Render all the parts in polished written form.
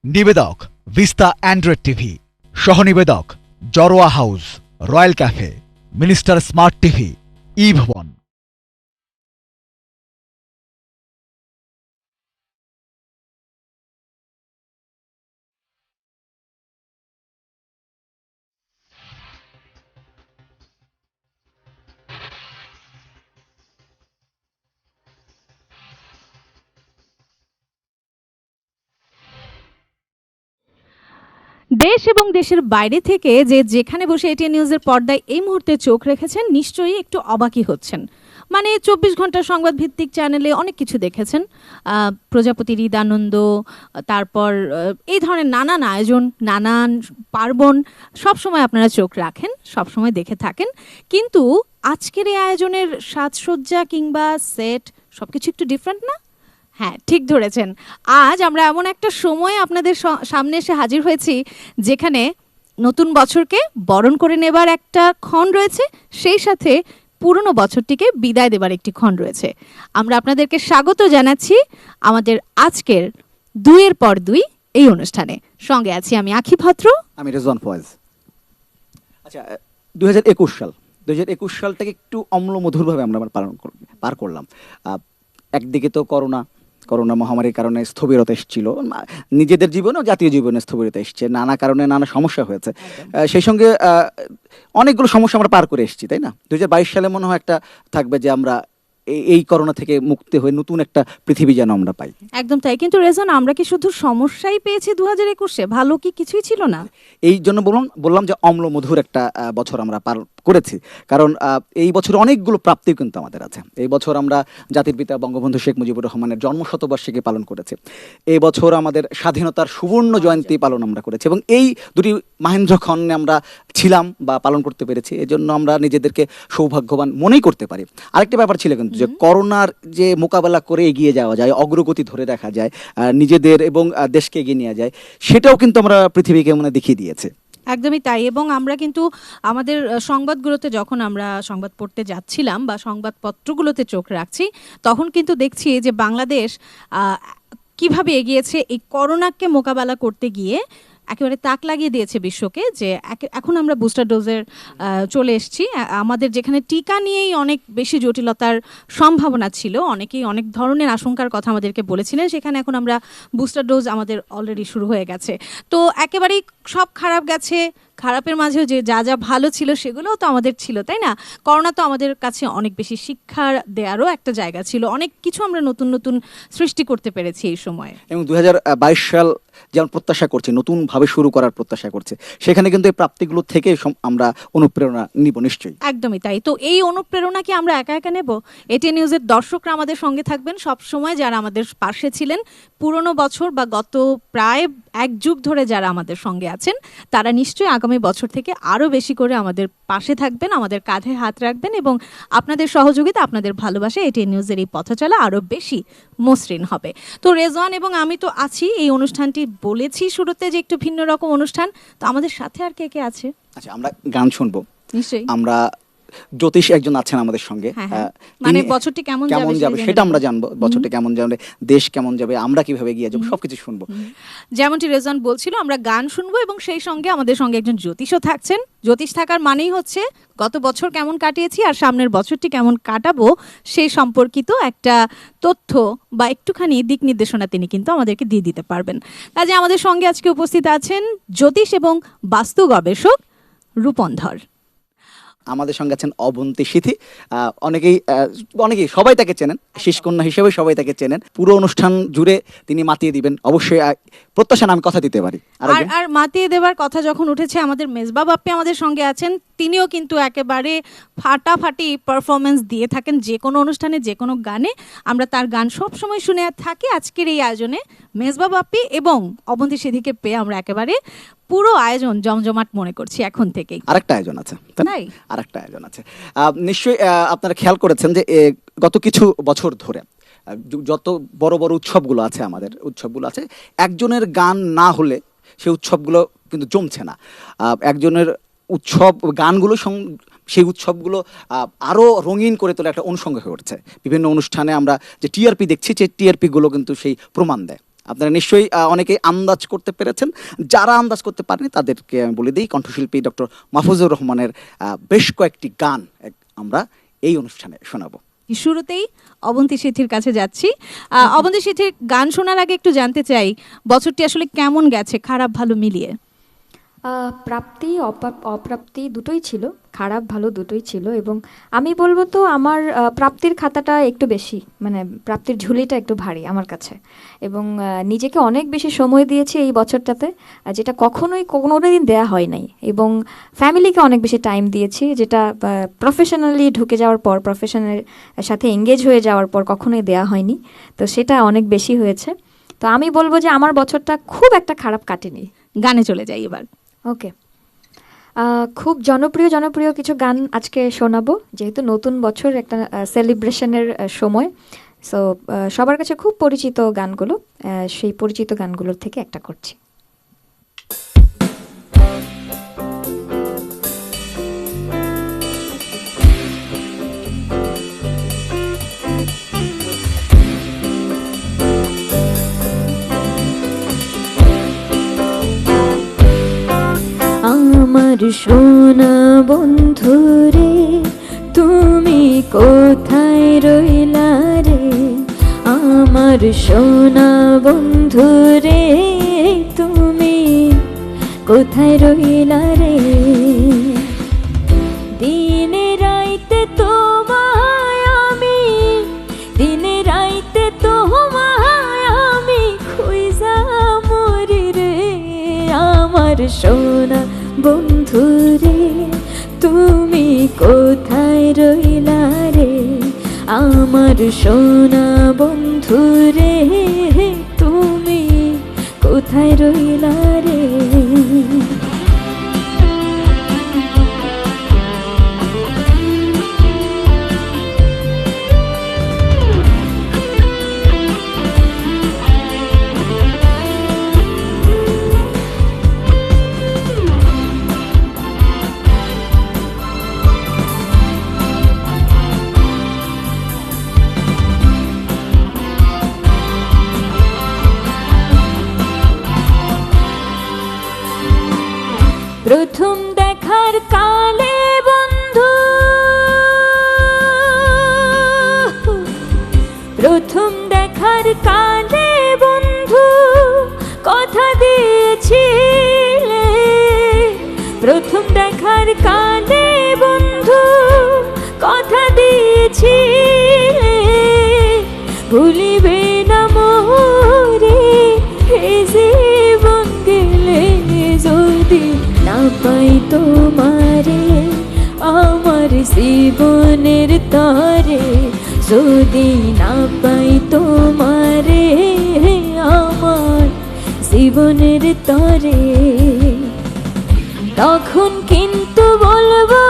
নিবেদক Vista android TV, সহনিবেদক Jarowa house, royal cafe, minister smart TV, ই ভবন। দেশ এবং দেশের বাইরে থেকে যেখানে বসে এটিএন নিউজের পর্দায় এই মুহূর্তে চোখ রেখেছেন নিশ্চয়ই একটু অবাকই হচ্ছেন। মানে 24 ঘন্টার সংবাদ ভিত্তিক চ্যানেলে অনেক কিছু দেখেছেন, প্রজাপতি হৃদানন্দ, তারপর এই ধরনের নানান আয়োজন, নানান পার্বণ, সবসময় আপনারা চোখ রাখেন, সবসময় দেখে থাকেন। কিন্তু আজকের এই আয়োজনের সাজসজ্জা কিংবা সেট সবকিছু একটু ডিফারেন্ট না? হ্যাঁ, ঠিক ধরেছেন। আজ আমরা এমন একটা সময় আপনাদের সামনে এসে হাজির হয়েছি যেখানে নতুন বছরকে বরণ করে নেবার একটা ক্ষণ রয়েছে, সেই সাথে পুরনো বছরটিকে বিদায় দেবার একটি ক্ষণ রয়েছে। আমরা আপনাদেরকে স্বাগত জানাচ্ছি আমাদের আজকের 2-এর পর 2 এই অনুষ্ঠানে। সঙ্গে আছি আমি আখি ভদ্র, আমি রেজওয়ান ফয়েজ। আচ্ছা, 2021 সালটাকে একটু অম্লমধুরভাবে আমরা পার করলাম। একদিকে তো করোনা মহামারীর কারণে স্থবিরতা এসেছিল, নিজেদের জীবনে ও জাতীয় জীবনে স্থবিরতা এসছে, নানা কারণে নানা সমস্যা হয়েছে। সেই সঙ্গে অনেকগুলো সমস্যা আমরা পার করে এসেছি, তাই না? 2022 সালে মনে হয় একটা থাকবে যে আমরা এই করোনা থেকে মুক্তি হয়ে নতুন একটা পৃথিবী যেন আমরা পাই। একদম তাই। কিন্তু রেজন, আমরা কি শুধু সমস্যাই পেয়েছি 2021-এ? ভালো কি কিছুই ছিল না? এই জন্য বললাম যে অম্লমধুর একটা বছর আমরা পার করেছি, কারণ এই বছর অনেকগুলো প্রাপ্তি কিন্তু আমাদের আছে। এই বছর আমরা জাতির পিতা বঙ্গবন্ধু শেখ মুজিবুর রহমানের জন্মশতবার্ষিকী পালন করেছি। এই বছর আমাদের স্বাধীনতার সুবর্ণ জয়ন্তী পালন আমরা করেছি, এবং এই দুটি মাহেন্দ্রক্ষণে আমরা ছিলাম বা পালন করতে পেরেছি। এজন্য আমরা নিজেদেরকে সৌভাগ্যবান মনেই করতে পারি। আরেকটা ব্যাপার ছিল কিন্তু, যে করোনার যে মোকাবেলা করে এগিয়ে যাওয়া যায়, অগ্রগতি ধরে রাখা যায়, নিজেদের এবং দেশকে এগিয়ে নিয়ে যায়, সেটাও কিন্তু আমরা পৃথিবীকে দেখিয়ে দিয়েছে। একদমই তাই। এবং আমরা কিন্তু আমাদের সংবাদগুলোতে, যখন আমরা সংবাদ পড়তে যাচ্ছিলাম বা সংবাদপত্রগুলোতে চোখ রাখছি, তখন কিন্তু দেখছি যে বাংলাদেশ কিভাবে এগিয়েছে এই করোনাকে মোকাবেলা করতে গিয়ে। একেবারে তাক লাগিয়ে দিয়েছে বিশ্বকে যে এখন আমরা বুস্টার ডোজের চলে এসেছি। আমাদের যেখানে টিকা নিয়েই অনেক বেশি জটিলতার সম্ভাবনা ছিল, অনেকেই অনেক ধরনের আশঙ্কার কথা আমাদেরকে বলেছিলেন, সেখানে এখন আমরা বুস্টার ডোজ আমাদের অলরেডি শুরু হয়ে গেছে। তো একেবারেই সব খারাপ গেছে, খারাপের মাঝেও যে যা যা ভালো ছিল সেগুলোও তো আমাদের ছিল, তাই না? করোনা তো আমাদের কাছে অনেক বেশি শিক্ষার দেওয়ারও একটা জায়গা ছিল, অনেক কিছু আমরা নতুন নতুন সৃষ্টি করতে পেরেছি এই সময়। এবং 2022 সাল যেমন প্রত্যাশা করছে, নতুনভাবে শুরু করার প্রত্যাশা করছে, সেখানে কিন্তু এই প্রাপ্তিগুলো থেকে আমরা অনুপ্রেরণা নিব নিশ্চয়ই। একদমই তাই। তো এই অনুপ্রেরণা কি আমরা একা একা নেব? এটিএন নিউজের দর্শকরা আমাদের সঙ্গে থাকবেন সব সময়, যারা আমাদের পাশে ছিলেন পুরনো বছর বা গত প্রায় 1 যুগ ধরে যারা আমাদের সঙ্গে আছেন, তারা নিশ্চয়ই আগামী বছর থেকে আরও বেশি করে আমাদের পাশে থাকবেন, আমাদের কাঁধে হাত রাখবেন, এবং আপনাদের সহযোগিতা, আপনাদের ভালোবাসা এটিএন নিউজের এই পথচলা আরও বেশি মসৃণ হবে। তো রেজওয়ান এবং আমি তো আছি। এই অনুষ্ঠানটি বলেছি শুরুতে যে একটু ভিন্ন রকম অনুষ্ঠান। তো আমাদের সাথে আর কে কে আছে? আচ্ছা, আমরা গান শুনবো নিশ্চয়ই। আমরা জ্যোতিষ একজন আছেন আমাদের সঙ্গে, মানে বছরটি কেমন যাবে সেটা আমরা জানবো, বছরটি কেমন যাবে, দেশ কেমন যাবে, আমরা কিভাবে এগিয়ে যাবো, সবকিছু শুনবো। যেমনটি রেজওয়ান বলছিল, আমরা গান শুনবো এবং সেই সঙ্গে আমাদের সঙ্গে একজন জ্যোতিষও থাকছেন। জ্যোতিষ থাকার মানেই হচ্ছে গত বছর কেমন কাটিয়েছি আর সামনের বছরটি কেমন কাটাবো সেই সম্পর্কিত একটা তথ্য বা একটুখানি দিক নির্দেশনা তিনি কিন্তু আমাদেরকে দিয়ে দিতে পারবেন। কাজে আমাদের সঙ্গে আজকে উপস্থিত আছেন জ্যোতিষ এবং বাস্তু গবেষক রূপন ধর। আমাদের সঙ্গে আছেন অবন্তী সিথি। অনেকেই সবাই তাকে চেনেন, শিশকন্যা হিসেবে সবাই তাকে চেনেন। পুরো অনুষ্ঠান জুড়ে তিনি মাতিয়ে দিবেন, অবশ্যই প্রত্যাশা আমি কথা দিতে পারি। আর মাতিয়ে দেবার কথা যখন উঠেছে, আমাদের মেজবা বাপ্পি আমাদের সঙ্গে আছেন। তিনিও কিন্তু একেবারে ফাটাফাটি পারফরমেন্স দিয়ে থাকেন যে কোনো অনুষ্ঠানে, যে কোনো গানে। আমরা তার গান সবসময় শুনে থাকি। আজকের এই আয়োজনে মেজবা বাপ্পি এবং অবন্তী সিথিকে পেয়ে আমরা একেবারে পুরো আয়োজন জমজমাট মনে করছি এখন থেকেই। আরেকটা আয়োজন আছে, আরেকটা আয়োজন আছে নিশ্চয়ই আপনারা খেয়াল করেছেন যে গত কিছু বছর ধরে যত বড় বড় উৎসবগুলো আছে, আমাদের উৎসবগুলো আছে, একজনের গান না হলে সেই উৎসবগুলো কিন্তু জমছে না। একজনের উৎসব গানগুলো সেই উৎসবগুলো আরও রঙিন করে তোলা একটা অনুষঙ্গ হয়ে উঠছে। বিভিন্ন অনুষ্ঠানে আমরা যে টিআরপি দেখছি, যে টিআরপি গুলো কিন্তু সেই প্রমাণ দেয়। আপনারা নিশ্চয়ই অনেকেই আন্দাজ করতে পেরেছেন। যারা আন্দাজ করতে পারেনি তাদেরকে আমি বলে দিই, কণ্ঠশিল্পী ডক্টর মাহফুজুর রহমানের বেশ কয়েকটি গান আমরা এই অনুষ্ঠানে শোনাবো। শুরুতেই অবন্তী সেঠির কাছে যাচ্ছি। অবন্তী সেঠির গান শোনার আগে একটু জানতে চাই বছরটি আসলে কেমন গেছে, খারাপ ভালো মিলিয়ে। প্রাপ্তি অপ্রাপ্তি দুটোই ছিল, খারাপ ভালো দুটোই ছিল, এবং আমি বলবো তো আমার প্রাপ্তির খাতাটা একটু বেশি, মানে প্রাপ্তির ঝুলিটা একটু ভারী আমার কাছে, এবং নিজেকে অনেক বেশি সময় দিয়েছি এই বছরটাতে, যেটা কোনোদিন দেয়া হয় নাই, এবং ফ্যামিলিকে অনেক বেশি টাইম দিয়েছি, যেটা প্রফেশনালি ঢুকে যাওয়ার পর, প্রফেশনের সাথে এঙ্গেজ হয়ে যাওয়ার পর কখনোই দেয়া হয়নি, তো সেটা অনেক বেশি হয়েছে। তো আমি বলবো যে আমার বছরটা খুব একটা খারাপ কাটেনি। গানে চলে যাই এবার। ওকে, খুব জনপ্রিয় কিছু গান আজকে শোনাবো, যেহেতু নতুন বছর একটা সেলিব্রেশনের সময়। সো সবার কাছে খুব পরিচিত গানগুলো, সেই পরিচিত গানগুলোর থেকে একটা করছি। আমার সোনা বন্ধুরে তুমি কোথায় রইলা রে, আমার সোনা বন্ধুরে তুমি কোথায় রইলা রে, দিনে রাইতে তোমায় আমি, দিনে রাইতে তোমায় আমি খুঁজা মরি রে, আমার সোনা বন্ধুরে তুমি কোথায় রইলা রে, আমার সোনা বন্ধুরে তুমি কোথায় রইলা রে। প্রথম দেখার কালে বন্ধু, প্রথম দেখার কালে বন্ধু কথা দিয়েছিলে, প্রথম দেখার কালে বন্ধু কথা দিয়েছিলে, ভুলিবে না মোরে এই জীবন গেলে, যদি না পাই তোমারে আমার জীবনের তরে, যদি না পাই তোমারে আমার জীবনের তরে, তখন কিন্তু বলবো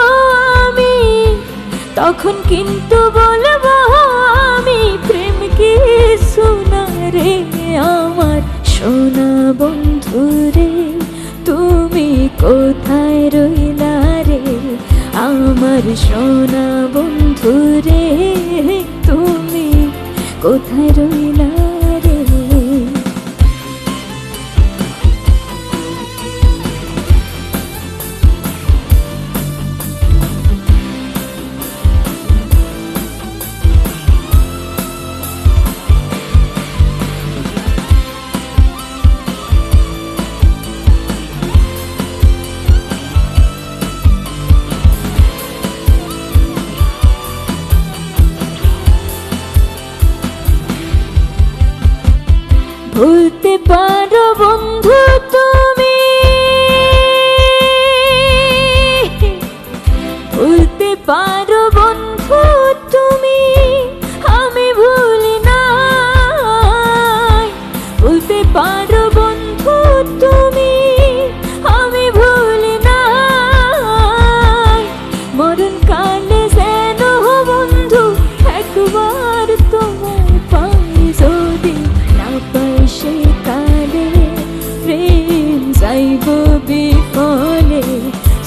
আমি, তখন কিন্তু বলবো আমি প্রেম কি সোনা রে, আমার সোনা বন্ধুরে তুমি কোথায় রইলা রে, আমার সোনা বন্ধুরে তুমি কোথায় রইলা রে। ভুলতে পারো বন্ধু তুমি, ভুলতে পারো বন্ধু তুমি, আমি ভুলি নাই, ভুলতে পারো বন্ধু তুমি, আমি ভুলি নাই, মরণ কালে যেন বন্ধু একবার তোমায় পাই, যদি না পাই সে কালে প্রেম যাইব বিফলে,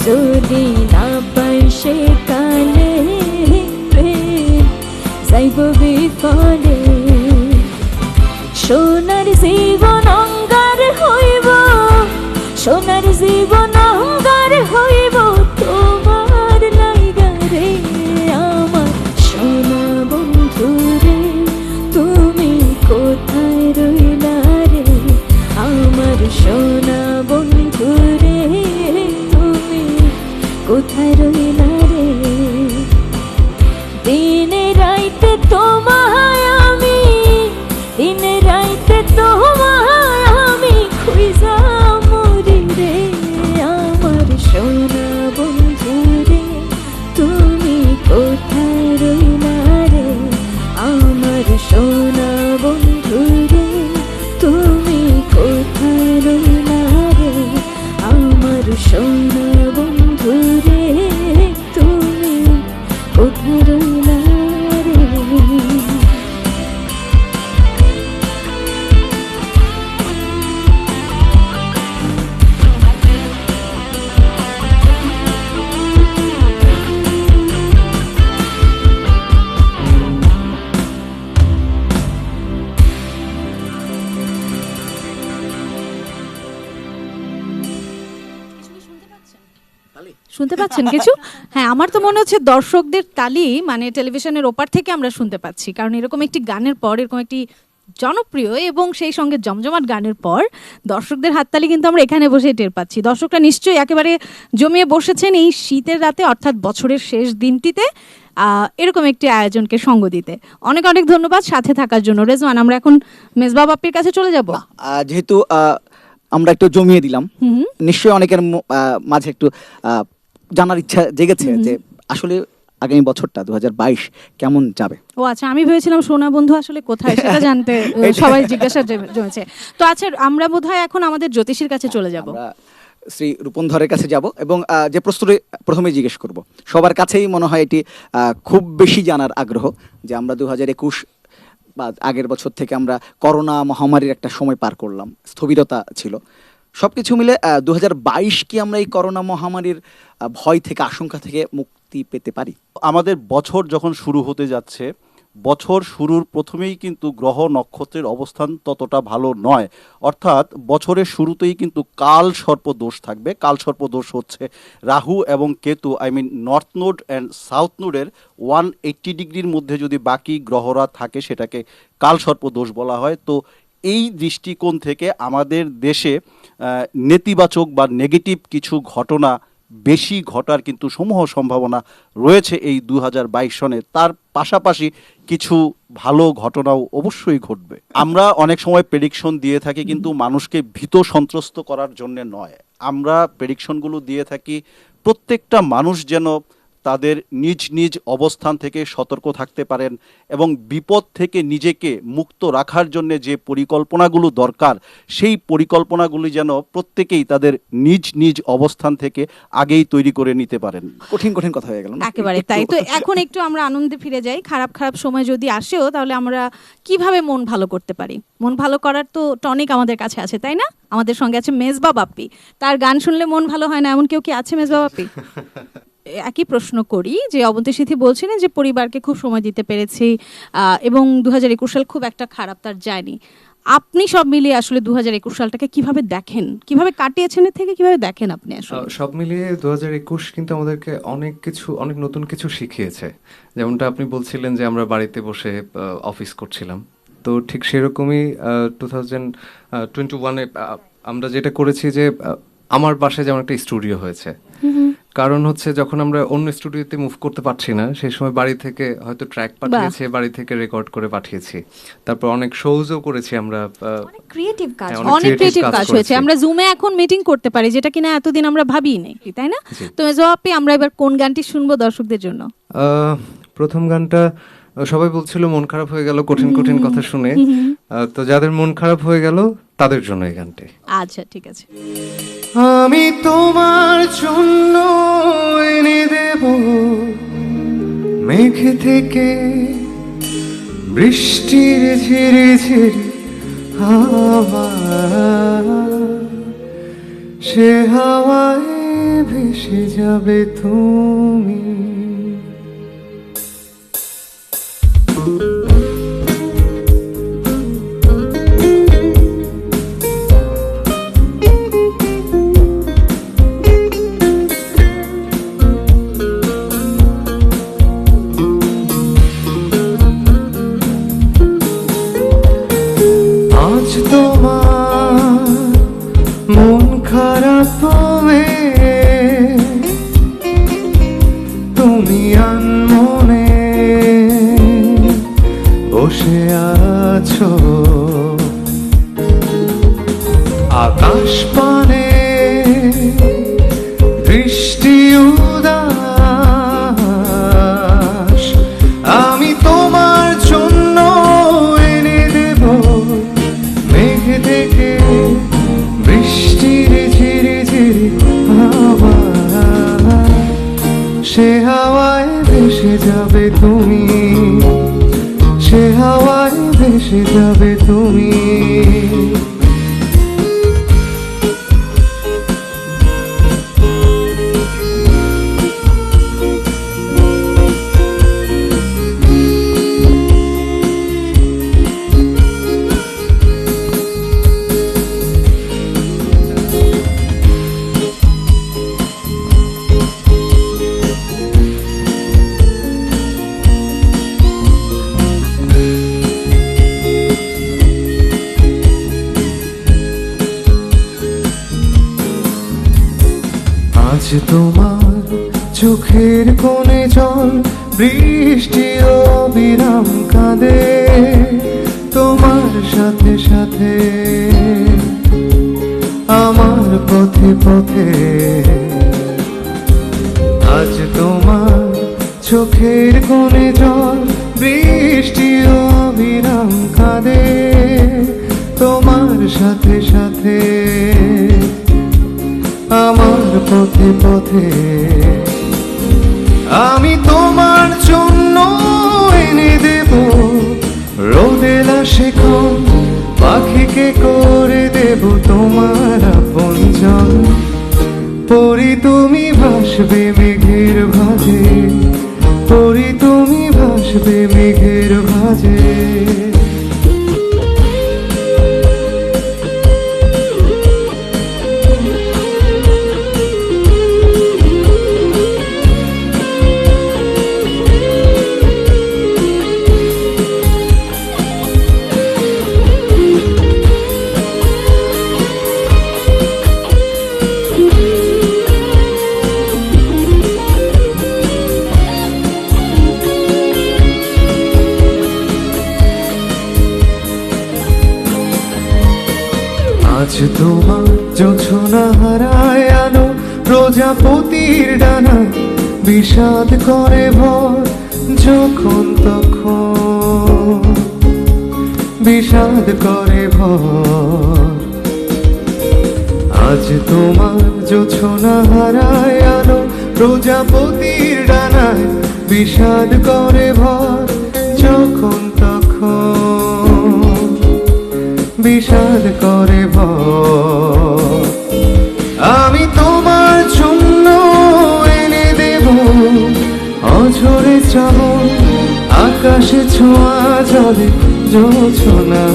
যদি না পাই সে কালে প্রেম যাইব বিফলে, সোনার জীবন সোনার জীবন অঙ্গার হইব তোমার লাইগা রে আমার সোনা বন্ধু রে তুমি কোথায় রইলা রে আমার সোনা বন্ধু রে তুমি কোথায় রইলা রে দিনে রাইতে তোমায় আমি দিনে রাইতে তোমায় আমি খুঁজা মরি রে আমার সোনা বন্ধু রে তুমি কোথায় রইলা রে আমার সোনা বন্ধু রে তুমি কোথায় রইলা রে আমার সোনা বন্ধু রে তুমি কোথায় রইলা রে শুনতে পাচ্ছেন কিছু? হ্যাঁ, আমার তো মনে হচ্ছে দর্শকদের তালি মানে টেলিভিশনের ওপার থেকে আমরা শুনতে পাচ্ছি, কারণ এরকম একটি গানের পর, এরকম একটি জনপ্রিয় এবং সেই সঙ্গে জমজমাট গানের পর দর্শকদের হাততালি কিন্তু আমরা এখানে বসে টের পাচ্ছি। দর্শকরা নিশ্চয়ই একেবারে জমিয়ে বসেছেন এই শীতের রাতে, অর্থাৎ বছরের শেষ দিনটিতে এরকম একটি আয়োজনকে সঙ্গ দিতে। অনেক অনেক ধন্যবাদ সাথে থাকার জন্য। রেজওয়ান, আমরা এখন মেজবা বাপ্পির কাছে চলে যাব। যেহেতু আমরা একটু জমিয়ে দিলাম, নিশ্চয়ই অনেকের মাঝে একটু জানার ইচ্ছা জেগেছে যে আসলে আগামী বছরটা 2022 কেমন যাবে। ও আচ্ছা, আমি ভেবেছিলাম সোনা বন্ধু আসলে কোথায় সেটা জানতে সবাই জিজ্ঞাসা জমেছে। তো আচ্ছা, আমরা বোধহয় এখন আমাদের জ্যোতিষীর কাছে চলে যাব। আমরা শ্রী রূপনধরের কাছে যাব এবং যে প্রশ্নটি প্রথমে জিজ্ঞেস করব, সবার কাছেই মনে হয় এটি খুব বেশি জানার আগ্রহ যে আমরা 2021 বা আগের বছর থেকে আমরা করোনা মহামারীর একটা সময় পার করলাম, স্থবিরতা ছিল, সবকিছু মিলে 2022 কি আমরা এই করোনা মহামারীর ভয় থেকে, আশঙ্কা থেকে মুক্তি পেতে পারি? আমাদের বছর যখন শুরু হতে যাচ্ছে, বছর শুরুর প্রথমেই কিন্তু গ্রহ নক্ষত্রের অবস্থান ততটা ভালো নয়, অর্থাৎ বছরের শুরুতেই কিন্তু কাল সর্প দোষ থাকবে। কাল সর্প দোষ হচ্ছে রাহু এবং Ketu, north node and south নোডের 180 ডিগ্রির মধ্যে যদি বাকি গ্রহরা থাকে সেটাকে কাল সর্প দোষ বলা হয়। তো এই দৃষ্টিকোণ থেকে আমাদের দেশে নেতিবাচক বা নেগেটিভ কিছু ঘটনা বেশি ঘটার কিন্তু সমূহ সম্ভাবনা রয়েছে এই 2022 সনে। তার পাশাপাশি কিছু ভালো ঘটনাও অবশ্যই ঘটবে। আমরা অনেক সময় প্রেডিকশন দিয়ে থাকি কিন্তু মানুষকে ভীত সন্ত্রস্ত করার জন্য নয়। আমরা প্রেডিকশনগুলো দিয়ে থাকি প্রত্যেকটা মানুষ যেন তাদের নিজ নিজ অবস্থান থেকে সতর্ক থাকতে পারেন এবং বিপদ থেকে নিজেকে মুক্ত রাখার জন্য যে পরিকল্পনাগুলো দরকার সেই পরিকল্পনাগুলি যেন প্রত্যেকেই তাদের নিজ নিজ অবস্থান থেকে আগেই তৈরি করে নিতে পারেন। কঠিন কঠিন কথা হয়ে গেল না? একেবারে তাই। তো এখন একটু আমরা আনন্দে ফিরে যাই। খারাপ খারাপ সময় যদি আসেও তাহলে আমরা কিভাবে মন ভালো করতে পারি? মন ভালো করার তো টনিক আমাদের কাছে আছে, তাই না? আমাদের সঙ্গে আছে মেজবা বাপ্পি। তার গান শুনলে মন ভালো হয় না এমন কেউ কি আছে মেজবা বাপ্পি? একই প্রশ্ন করি যে অবন্তী সিথি বলছিলেন যে পরিবারকে খুব সময় দিতে পেরেছি এবং 2021 সাল খুব একটা খারাপ তার যায়নি। আপনি সব মিলিয়ে আসলে 2021 সালটাকে কিভাবে দেখেন, কিভাবে কাটিয়েছেন, এর থেকে কিভাবে দেখেন আপনি? আসলে সব মিলিয়ে 2021 কিন্তু আমাদেরকে অনেক নতুন কিছু শিখিয়েছে। যেমনটা আপনি বলছিলেন যে আমরা বাড়িতে বসে অফিস করছিলাম, তো ঠিক সেরকমই 2021-এ আমরা যেটা করেছি যে আমার বাসায় যেমন একটা স্টুডিও হয়েছে। কারণ হচ্ছে যখন আমরা অন্য স্টুডিওতে মুভ করতে পারছি না সেই সময় বাড়ি থেকে হয়তো ট্র্যাক পাঠিয়েছি, বাড়ি থেকে রেকর্ড করে পাঠিয়েছি, তারপর অনেক শোজও করেছি আমরা। ক্রিয়েটিভ কাজ, অনেক ক্রিয়েটিভ কাজ হয়েছে। আমরা জুমে এখন মিটিং করতে পারি, যেটা কিনা এতদিন আমরা ভাবিই নাই, তাই না? তো মেজবাপ্পি, আমরা এবার কোন গানটি শুনবো দর্শকদের জন্য? প্রথম গানটা সবাই বলছিল মন খারাপ হয়ে গেল কঠিন কঠিন কথা শুনে, তো যাদের মন খারাপ হয়ে গেল তাদের জন্য এই গানটি। আচ্ছা, ঠিক আছে। আমি তোমার জন্য এনে দেব মেঘ থেকে বৃষ্টির ঝিরি ঝিরি হাওয়া, সে হাওয়ায় ভেসে যাবে তুমি। মন খারাপ মেয়ে, তুমি আনমনে বসে আছো আকাশ পানে, বৃষ্টি উদাস আমি তোমার জন্য এনে দেব মেঘ থেকে বৃষ্টির ঝিরি ঝিরি হাওয়া, সে হাওয়ায় ভেসে যাবে তুমি, সে হাওয়ায় ভেসে যাবে তুমি। আজ তোমার চোখের কোণে জল, বৃষ্টি অবিরাম কাঁদে তোমার সাথে সাথে আমার পথে পথে। আজ তোমার চোখের কোণে জল, বৃষ্টি অবিরাম কাঁদে তোমার সাথে সাথে আমার পথে পথে। আমি তোমার জন্য এনে দেব রোদেলা শেখন, পাখিকে করে দেব তোমার আপনজন। পরি তুমি ভাসবে মেঘের ভাঁজে, পরি তুমি ভাসবে মেঘের ভাঁজে। আজ তোমার জোছনা হারায় আলো, প্রজাপতির ডানা বিষাদ করে ভর, যখন তখন বিষাদ করে ভর। আজ তোমার জোছনা হারায় আলো, প্রজাপতির ডানায় বিষাদ করে ভর, যখন তখন বিষাদ করে ভর। আমি তোমার জন্য এনে দেব অঝরে শ্রাবণ, আকাশে ছোঁয়া জলে জোছনা।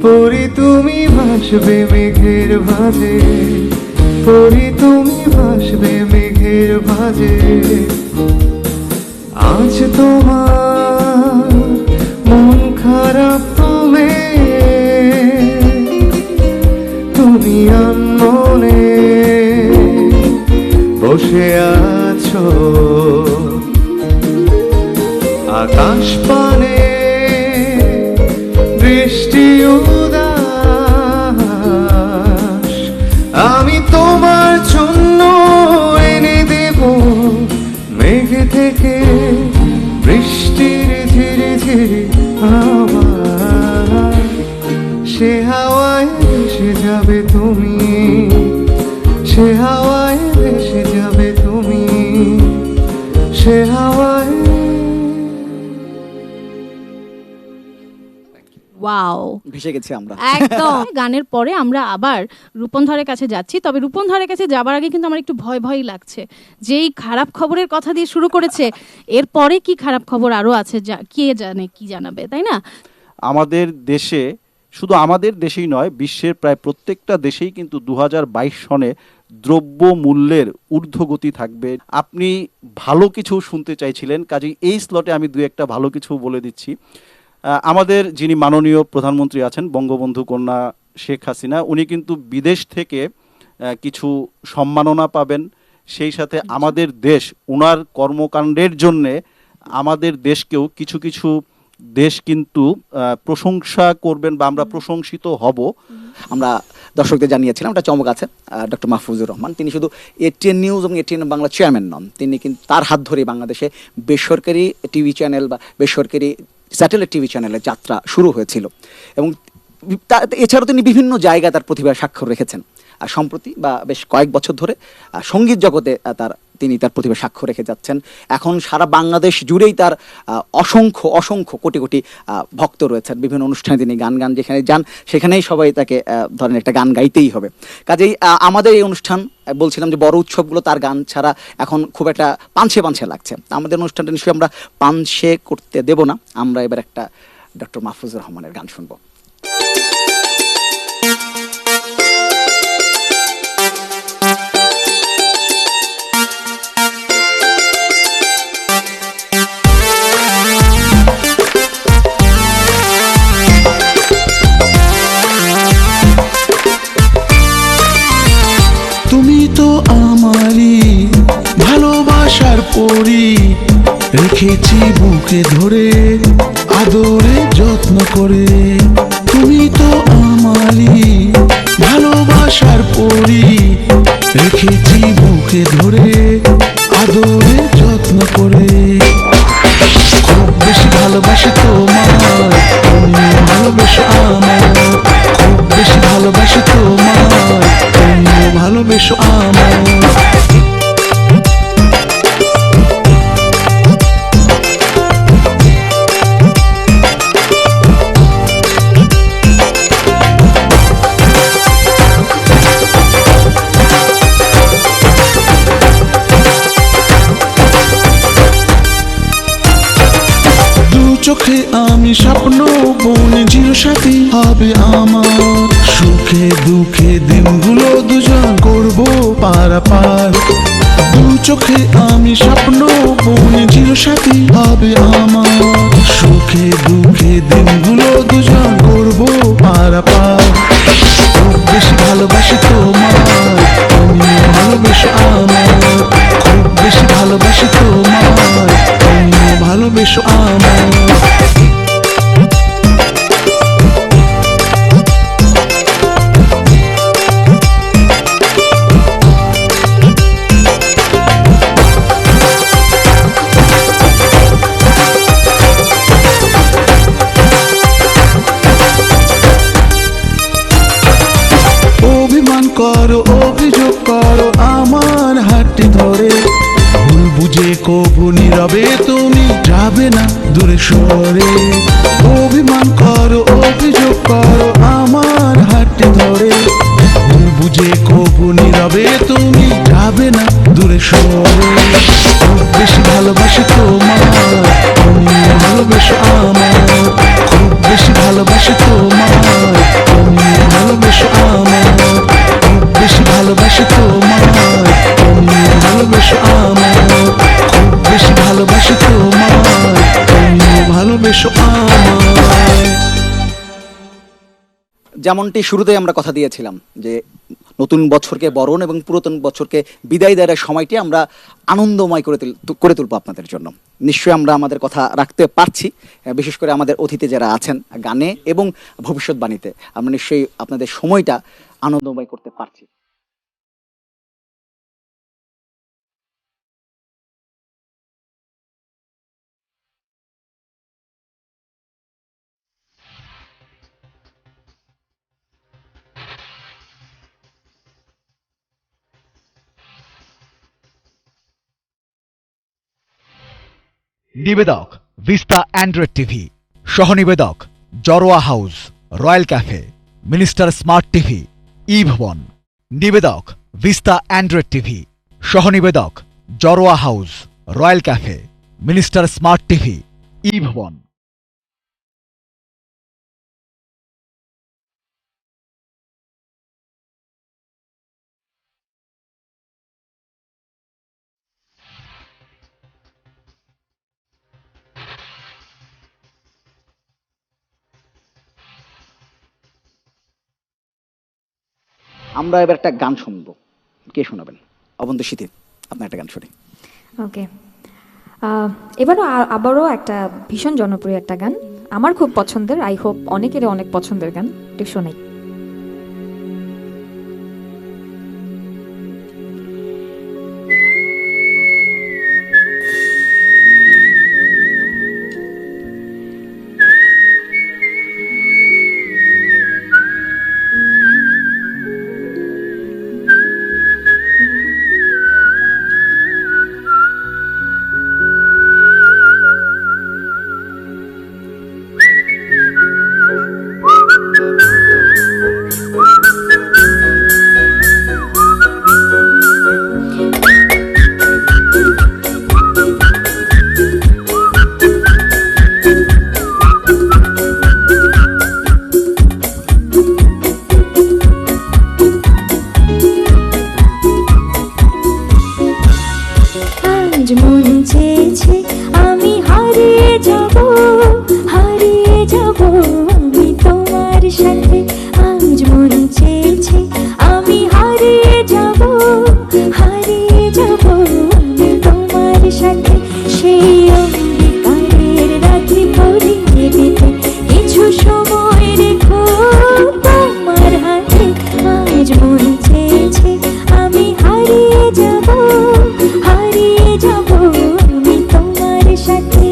পরি তুমি ভাসবে মেঘের ভাঁজে, পরি তুমি ভাসবে মেঘের ভাঁজে। আজ তোমার মন খারাপ তুমি আনমনে বসে আছো আকাশ পানে, বৃষ্টি উদাস আমি তোমার জন্য এনে দেব মেঘ থেকে বৃষ্টির ঝিরি ঝিরি হাওয়া, সে হাওয়ায় ভেসে যাবে তুমি, সে হাওয়ায় ভেসে যাবে তুমি, সে হাওয়ায়। ওয়াও, ভেসে গেছি আমরা একদম। গানের পরে আমরা আবার রূপন ধরের কাছে যাচ্ছি, তবে রূপন ধরের কাছে যাবার আগে কিন্তু আমার একটু ভয় ভয় লাগছে, যেই খারাপ খবরের কথা দিয়ে শুরু করেছে, এরপরে কি খারাপ খবর আরো আছে কে জানে, কি জানাবে, তাই না? আমাদের দেশে, শুধু আমাদের দেশেই নয়, বিশ্বের প্রায় প্রত্যেকটা দেশেই কিন্তু 2022 সনে দ্রব্য মূল্যের ঊর্ধ্বগতি থাকবে। আপনি ভালো কিছু শুনতে চাইছিলেন, কাজেই এই স্লটে আমি দু একটা ভালো কিছু বলে দিচ্ছি। আমাদের যিনি মাননীয় প্রধানমন্ত্রী আছেন বঙ্গবন্ধু কন্যা শেখ হাসিনা, উনি কিন্তু বিদেশ থেকে কিছু সম্মাননা পাবেন। সেই সাথে আমাদের দেশ ওনার কর্মকাণ্ডের জন্যে আমাদের দেশকেও কিছু কিছু দেশ কিন্তু প্রশংসা করবেন বা আমরা প্রশংসিত হব। আমরা দর্শকদের জানিয়েছিলাম একটা চমক আছে। ডক্টর মাহফুজুর রহমান তিনি শুধু এটিএন নিউজ এবং এটিএন বাংলা চেয়ারম্যান নন, তিনি কিন্তু তার হাত ধরে বাংলাদেশে বেসরকারি টিভি চ্যানেল বা বেসরকারি স্যাটেলাইট টিভি চ্যানেলের যাত্রা শুরু হয়েছিল এবং এছাড়াও তিনি বিভিন্ন জায়গায় তার প্রতিভা স্বাক্ষর রেখেছেন। আর সম্প্রতি বা বেশ কয়েক বছর ধরে সঙ্গীত জগতে তিনি তার প্রতিভা স্বাক্ষর রেখে যাচ্ছেন। এখন সারা বাংলাদেশ জুড়েই তার অসংখ্য অসংখ্য কোটি কোটি ভক্ত রয়েছেন। বিভিন্ন অনুষ্ঠানে তিনি গান যেখানে যান সেখানেই সবাই তাকে ধরেন একটা গান গাইতেই হবে। কাজেই আমাদের এই অনুষ্ঠান, বলছিলাম যে বড় উৎসবগুলো তার গান ছাড়া এখন খুব একটা পাঞ্ছে লাগছে। আমাদের অনুষ্ঠানটা নিশ্চয়ই আমরা পাঞ্ছে করতে দেব না। আমরা এবার একটা ডক্টর মাহফুজুর রহমানের গান শুনবো। তুমি তো আমারই ভালোবাসার পরি, রেখেছি বুকে ধরে আদরে যত্ন করে। তুমি তো আমারই ভালোবাসার পরি, রেখেছি বুকে ধরে আদরে যত্ন করে। খুব বেশি ভালোবাসি তোমার, তুমি ভালোবেসো আমার। খুব বেশি ভালোবাসি তোমার, তুমি ভালোবেসো আমার। চোখে আমি স্বপ্ন বনে চিরসাথী হবে আমার। সুখে দুঃখে দিনগুলো দুজন করব পারাপার। দু চোখে আমি স্বপ্ন বনে চিরসাথী হবে আমার। সুখে দুঃখে দিনগুলো দুজন করব পারাপার। খুব বেশি ভালোবাসি তোমার, তুমি ভালোবেসো আমার। খুব বেশি ভালোবাসি তোমার, তুমি ভালোবেসো আমার। অভিমান করো, অভিযোগ করো আমার হাতটি ধরে। ভুল বুঝে কবু নীরবে তুমি যাবে না দূরে সরে। অভিমান করো, অভিযোগ করো আমার হাতটি ধরে। ভুল বুঝে কবু নীরবে তুমি যাবে না দূরে সরে। খুব বেশি ভালোবাসি তোমার, তুমি ভালোবেসো আমার। খুব বেশি ভালোবাসি তোমার, তুমি ভালোবেসো আমার। খুব বেশি ভালোবাসি তোমার, তুমি ভালোবেসো আমার। খুব বেশি ভালোবাসি তোমার, তুমি ভালোবেসো আমার। যেমনটি শুরুতেই আমরা কথা দিয়েছিলাম যে নতুন বছরকে বরণ এবং পুরাতন বছরকে বিদায় দেওয়ার সময়টি আমরা আনন্দময় করে তুলবো আপনাদের জন্য। নিশ্চয়ই আমরা আমাদের কথা রাখতে পারছি, বিশেষ করে আমাদের অতিথি যারা আছেন গানে এবং ভবিষ্যৎবাণীতে আমরা নিশ্চয়ই আপনাদের সময়টা আনন্দময় করতে পারছি। নিবেদক ভিস্তা অ্যান্ড্রয়েড টিভি, সহনিবেদক Jarowa house, royal cafe, minister smart TV, ই ভবন। নিবেদক ভিস্তা অ্যান্ড্রয়েড টিভি, সহনিবেদক Jarowa house, royal cafe, minister smart TV, ই ভবন। আমরা এবার একটা গান শুনবো, কে শোনাবেন? অবন্ত শীতে আপনার একটা গান শুনি। ওকে, আবারও একটা ভীষণ জনপ্রিয় একটা গান, আমার খুব পছন্দের, আই হোপ অনেকেরই অনেক পছন্দের গান, একটু শোনাই। আজ মন চেয়েছে আমি হারিয়ে যাব আমি তোমার সাথে। আজ মন চেয়েছে আমি হারিয়ে যাব আমি তোমার সাথে। সেই অঙ্গীকারের রাখি পরিয়ে দিতে কিছু সময় রেখো তোমার হাতে। আজ মন চেয়েছে আমি হারিয়ে যাব আমি তোমার সাথে।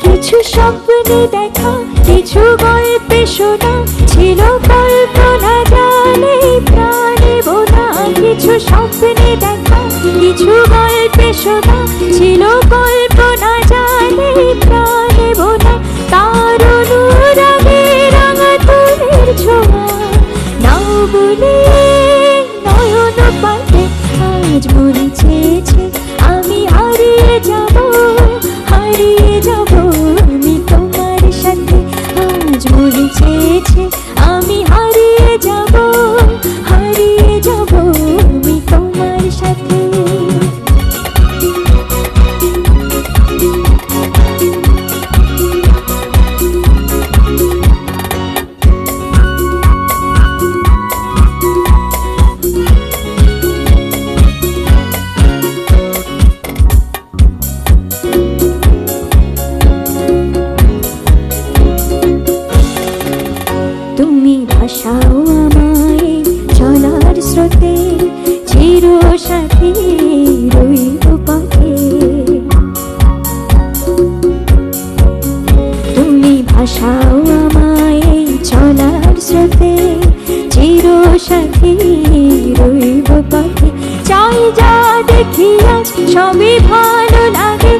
কিছু স্বপ্নে দেখা, কিছু গল্পে শোনা, ছিল কল্পনা জালে প্রাণে বোনা। কিছু স্বপ্নে দেখা, কিছু গল্পে শোনা, ছিল কল্পনা জালে প্রাণে বোনা। তার অনুরাগে রাঙা তোরের ছোঁয়া নাও বলে নয়ন পাতে। আজ মন চেয়েছে আমি হারিয়ে যাব আমি তোমার সাথে। আজ মন চেয়েছে আমি হারিয়ে যাব আমি তোমার সাথে। তুমি ভাসাও আমায় চলার স্রোতে, চির সাথী রইব পথে। তুমি ভাসাও আমায় চলার স্রোতে, চির সাথী রইব পথে। চাই যা দেখি আজ সবই ভালো লাগে,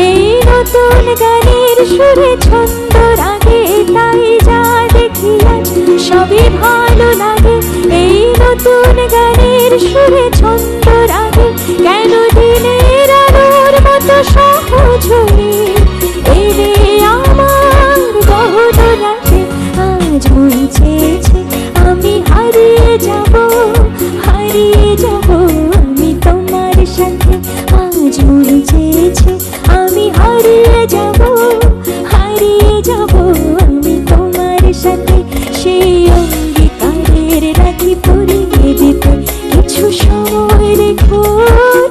এই নতুন গানের সুরে ছন্দ রাগে। তাই যা দেখি আজ সবই ভালো লাগে, এই নতুন গানের সুরে ছন্দ রাগে। কেন দিনের আলোর মতো সহজ হয়ে এলে আমার গহন রাতে। আজ মন চেয়েছে আমি হারিয়ে যাব আমি তোমার সাথে। আজ মন চেয়েছে আমি হারিয়ে যাব আমি তোমার সাথে। সেই অঙ্গীকারের রাখি পরিয়ে দিতে কিছু সময় রেখো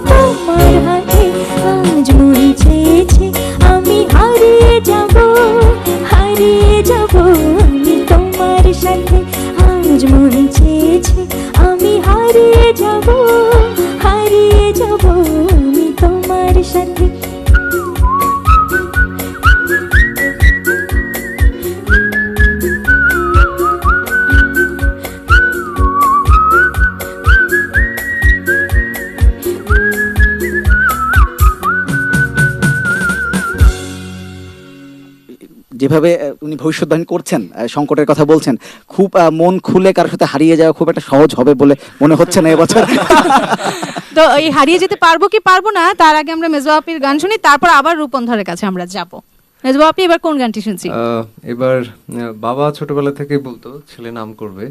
তোমার হাতে। আজ মন চেয়েছে আমি হারিয়ে যাব আমি তোমার সাথে। আজ মন চেয়েছে আমি হারিয়ে যাব আমি তোমার সাথে। যেভাবে উনি ভবিষ্যৎবাণী করছেন, সংকটের কথা বলছেন, খুব মন খুলে কারোর সাথে হারিয়ে যাওয়া খুব একটা সহজ হবে বলে মনে হচ্ছে না এবছর। তো এই হারিয়ে যেতে পারবো কি পারবো না তার আগে আমরা মেজবা আপির গান শুনি, তারপর আবার রূপন্ধরের কাছে আমরা যাব। মেজবা আপি, এবার কোন গানটি শুনছি? এবার বাবা ছোটবেলা থেকেই বলতো ছেলে নাম করবে,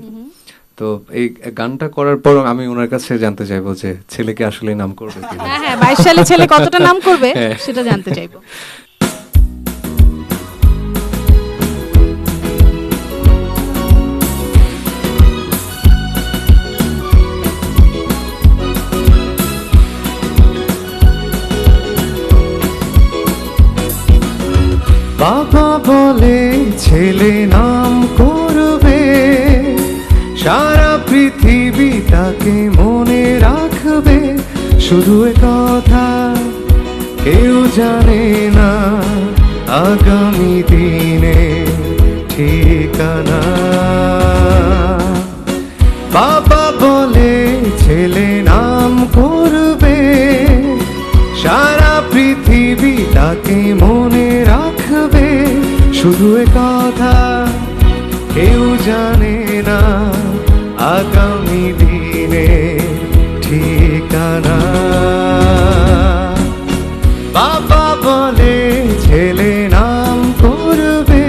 তো এই গানটা করার পর আমি ওনার কাছে জানতে চাইবো যে ছেলেকে আসলে নাম করবে কিনা। হ্যাঁ হ্যাঁ, 22 সালে ছেলে কতটা নাম করবে হ্যাঁ। সেটা জানতে চাইবো। বাবা বলে ছেলে নাম করবে, সারা পৃথিবী তাকে মনে রাখবে, শুধু এ কথা কেউ জানে না আগামী দিনে ঠিকানা। বাবা বলে ছেলে নাম করবে, সারা পৃথিবী তাকে মনে রাখবে, শুধু এ কথা কেউ জানে না আগামী দিনে ঠিকানা। বাবা বলে ছেলে নাম করবে।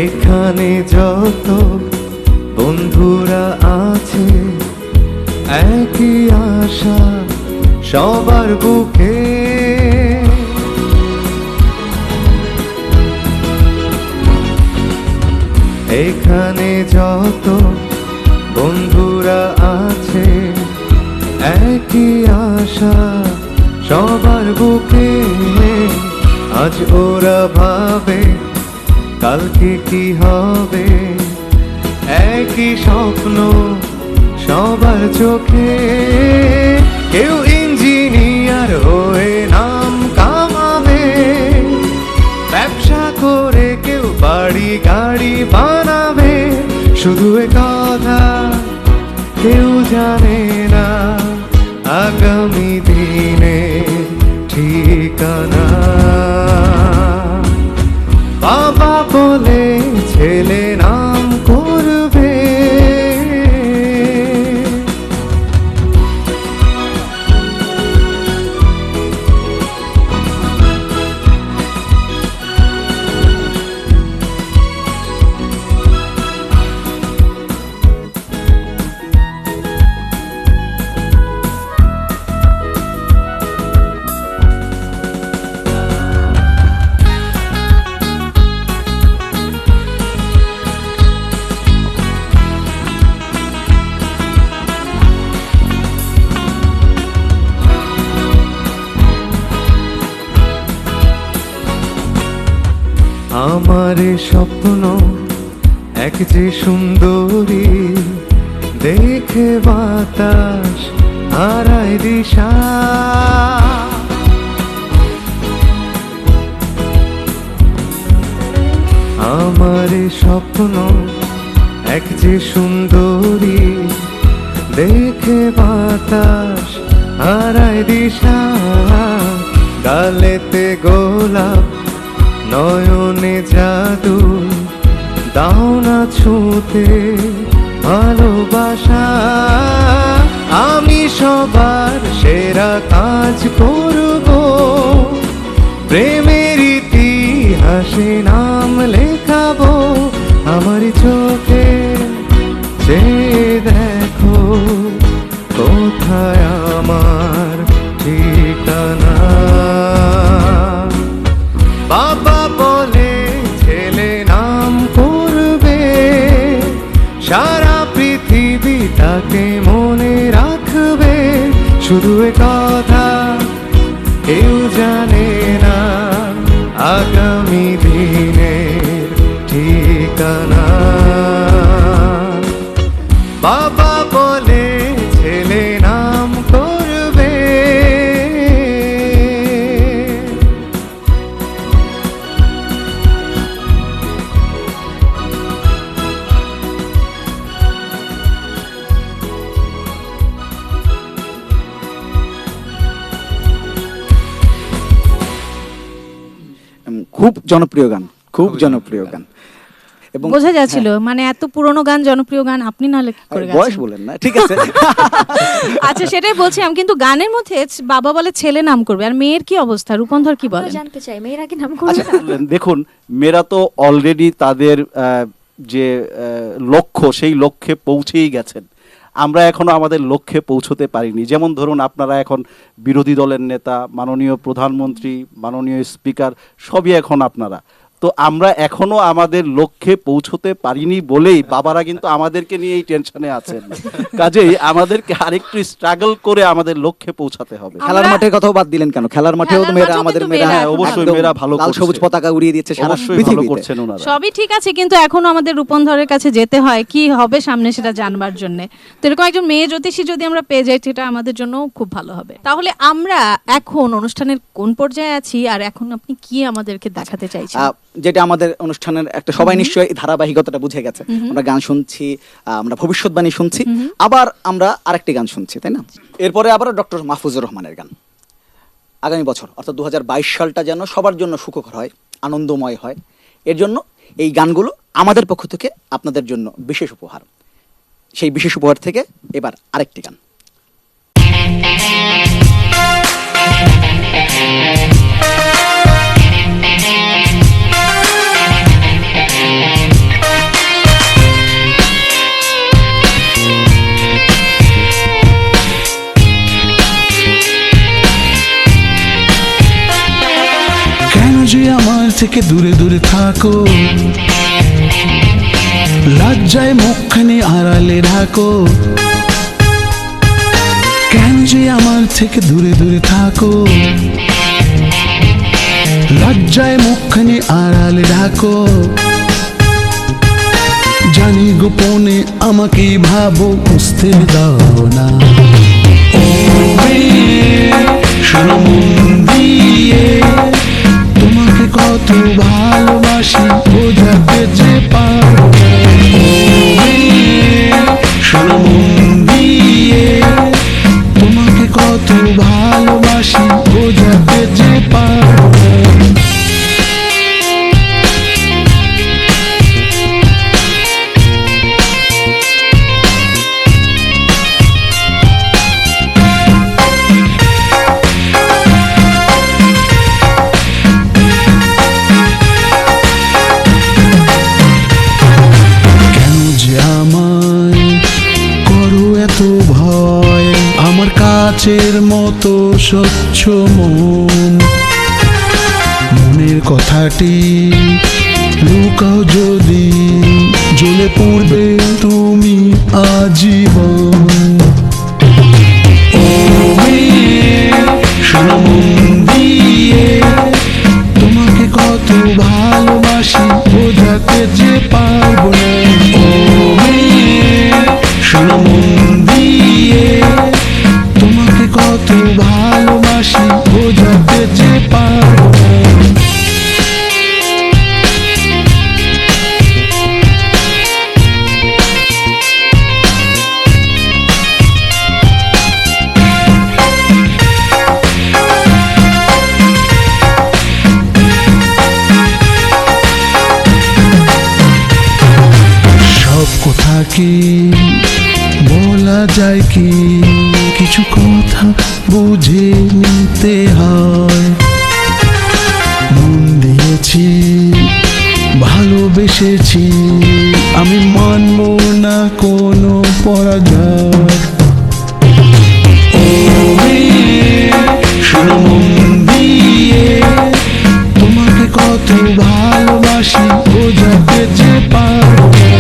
এখানে যত বন্ধুরা আছে, একই আশা সবার বুকে, এখানে যত বন্ধুরা আছে, একই আশা সবার বুকে। আজ ওরা ভাবে কালকে কি হবে, একই স্বপ্ন সবার চোখে। কেউ ইঞ্জিনিয়ার হয়ে নাম কামাবে, ব্যবসা করে কেউ বাড়ি গাড়ি বানাবে, শুধু এ কথা কেউ জানে না আগামী দিনে ঠিকানা। বাবা বলে ছেলে নাম করবে। আমার স্বপ্ন এক যে সুন্দরী, দেখে বাতাস হারায় দিশা। আমার স্বপ্ন এক যে সুন্দরী, দেখে বাতাস হারায় দিশা। গালেতে গোলাপ, নয়নে জাদু, দাও না ছুঁতে ভালোবাসা। আমি সবার সেরা কাজ করব, প্রেমের ইতিহাসে নাম লেখাবো। আমার চোখে যে দেখো কোথায় আমার ঠিকানা। বাবা বলে ছেলে নাম করবে, সারা পৃথিবী তাকে মনে রাখবে, শুধু এ কথা কেউ জানে না আগামী দিনের ঠিকানা। বাবা বলে ছেলে নাম করবে। খুব জনপ্রিয় গান, খুব জনপ্রিয় গান। এবং বোঝা যাচ্ছিল মানে এত পুরনো গান, জনপ্রিয় গান আপনি নাহলে কি করে বয়স গাচ্ছেন? বলেন না, ঠিক আছে। আচ্ছা সেটাই বলছিলাম, কিন্তু গানের মধ্যে বাবা বলে ছেলে নাম করবে, আর মেয়ের কি অবস্থা? রূপন্ধর কি বলেন? জানতে চাই মেয়েরা কি নাম আচ্ছা, করবে না? দেখুন, মেয়েরা তো অলরেডি তাদের যে লক্ষ্য, সেই লক্ষ্যে পৌঁছেই গেছেন। আমরা এখনো আমাদের লক্ষ্যে পৌঁছতে পারিনি। যেমন ধরুন, আপনারা এখন বিরোধী দলের নেতা, মাননীয় প্রধানমন্ত্রী, মাননীয় স্পিকার, সবই এখন আপনারা। তো আমরা এখনো আমাদের লক্ষ্যে পৌঁছতে পারিনি বলেই বাবারা কিন্তু আমাদেরকে নিয়ে এই টেনশনে আছেন। কাজেই আমাদেরকে আরেকটু স্ট্রাগল করে আমাদের লক্ষ্যে পৌঁছাতে হবে। খেলার মাঠের কথাও বাদ দিলেন কেন? খেলার মাঠেও তো খেলার মেয়েরা, মাঠেও আমাদের কিন্তু মেয়েরা, মেয়েরা হ্যাঁ, অবশ্যই একদম মেয়েরা ভালো লাল করছে। সবুজ পতাকা উড়িয়ে দিচ্ছে সারা অবশ্যই ভালো পৃথিবীতে। করছেন ওনারা। সবই ঠিক আছে, কিন্তু এখনো আমাদের রূপন্ধরের কাছে যেতে হয়, কি হবে সামনে সেটা জানবার জন্য। তো এরকম একজন মেয়ে জ্যোতিষী যদি আমরা পেয়ে যাই, সেটা আমাদের জন্য খুব ভালো হবে। তাহলে আমরা এখন অনুষ্ঠানের কোন পর্যায়ে আছি, আর এখন আপনি কি আমাদেরকে দেখাতে চাইছেন? যেটা আমাদের অনুষ্ঠানের একটা, সবাই নিশ্চয়ই এই ধারাবাহিকতাটা বুঝে গেছে। আমরা গান শুনছি, আমরা ভবিষ্যৎবাণী শুনছি, আবার আমরা আরেকটি গান শুনছি, তাই না? এরপরে আবার ডক্টর মাহফুজুর রহমানের গান। আগামী বছর অর্থাৎ 2022 সালটা যেন সবার জন্য সুখকর হয়, আনন্দময় হয়, এর জন্য এই গানগুলো আমাদের পক্ষ থেকে আপনাদের জন্য বিশেষ উপহার। সেই বিশেষ উপহার থেকে এবার আরেকটি গান। কেন যে আমার থেকে দূরে দূরে থাকো, লজ্জায় মুখখানি আড়ালে ঢাকো। কেন যে আমার থেকে দূরে দূরে থাকো, লজ্জায় মুখখানি আড়ালে ঢাকো। জানি গোপনে আমাকে ভাবো, বুঝতে দাও না। ও মেয়ে, শোনো মন দিয়ে, তোমাকে কত ভালোবাসি বোঝাতে যে পারবো না। ও মেয়ে, শোনো মন দিয়ে, তোমাকে কত ভালোবাসি বোঝাতে যে পারবো না। কেন যে আমায় করো এত ভয়, আমার কাচের মতো স্বচ্ছ মন। মনের কথাটি লুকাও যদি, জ্বলে পড়বে তুমি আজীবন। ও মেয়ে, শোনো মন দিয়ে, তোমাকে কত ভালোবাসি বোঝাতে যে পারবো না। ও মেয়ে, শোনো মন দিয়ে, তোমাকে কত ভালোবাসি বোঝাতে যে পারবো না। সব কথা কি বলা যায় কি, কিছু কথা বুঝে নিতে হয়। মন দিয়েছি, ভালোবেসেছি, আমি মানব না কোনো পরাজয়। ও মেয়ে, শোনো মন দিয়ে, তোমাকে কত ভালোবাসি বোঝাতে যে পারবো না।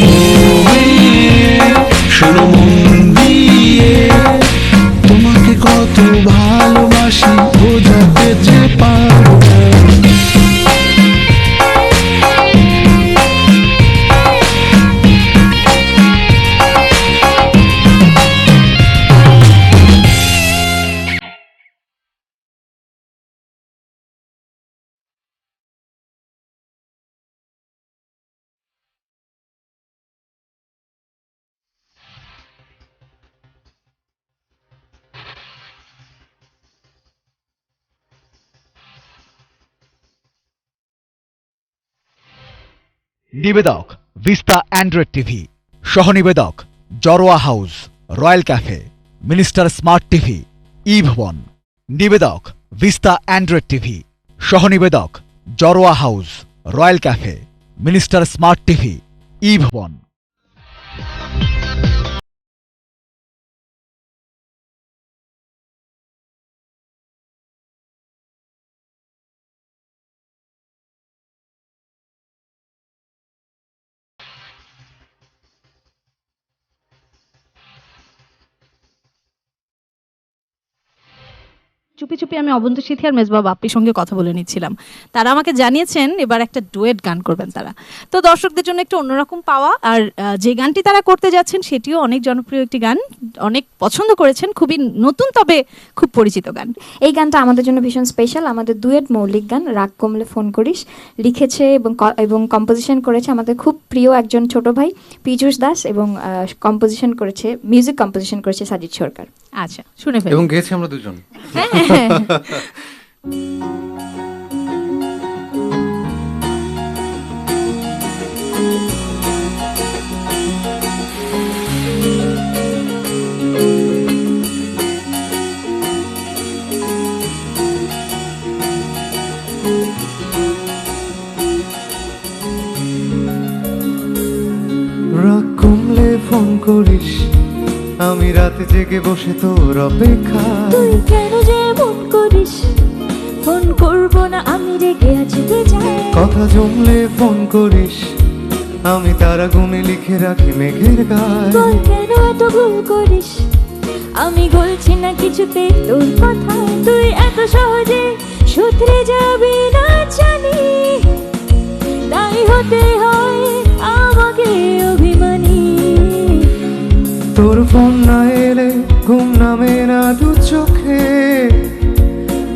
ও মেয়ে, শোনো মন দিয়ে, তোমাকে কত ভালোবাসি বোঝাতে যে পারবো না। নিবেদক ভিস্তা অ্যান্ড্রয়েড টিভি, সহনিবেদক Jarowa house, royal cafe, minister smart TV, ই ভবন। নিবেদক ভিস্তা অ্যান্ড্রয়েড টিভি, সহনিবেদক Jarowa house, royal cafe, minister smart TV, ই ভবন। চুপি চুপি আমি অবন্ত সিথি আর মেজবা বাপ্পির সঙ্গে কথা বলে নিচ্ছিলাম। তারা আমাকে জানিয়েছেন এবার একটা ডুয়েট গান করবেন তারা। তো দর্শকদের জন্য একটু অন্যরকম পাওয়া, আর যে গানটি তারা করতে যাচ্ছেন সেটিও অনেক জনপ্রিয় একটি গান, অনেক পছন্দ করেছেন, খুবই নতুন তবে খুব পরিচিত গান। এই গানটা আমাদের জন্য ভীষণ স্পেশাল, আমাদের ডুয়েট মৌলিক গান। রাগ কমলে ফোন করিস লিখেছে এবং কম্পোজিশন করেছে আমাদের খুব প্রিয় একজন ছোট ভাই পীযূষ দাস, এবং কম্পোজিশন করেছে, মিউজিক কম্পোজিশন করেছে সাজিদ সরকার। আচ্ছা, শুনে ফেলি। এবং গেয়েছি আমরা দুজন। রাগ কমলে ফোন করিস, আমি রাতে জেগে বসে তোর অপেক্ষা। তুই কেন যে মন করিস, ফোন করব না আমি রেগে আছি তুই যাই। কথা জমলে ফোন করিস, আমি তারা গুনে লিখে রাখি মেঘের গায়ে। বল কেন এত ভুল করিস, আমি বলছি না কিছুতে তোর কথা। তুই এত সহজে শুধরে যাবি না জানি, তাই হতে হয় আমাকে অভিমানী। তোর ফোন না এলে ঘুম নামে না দু চোখে,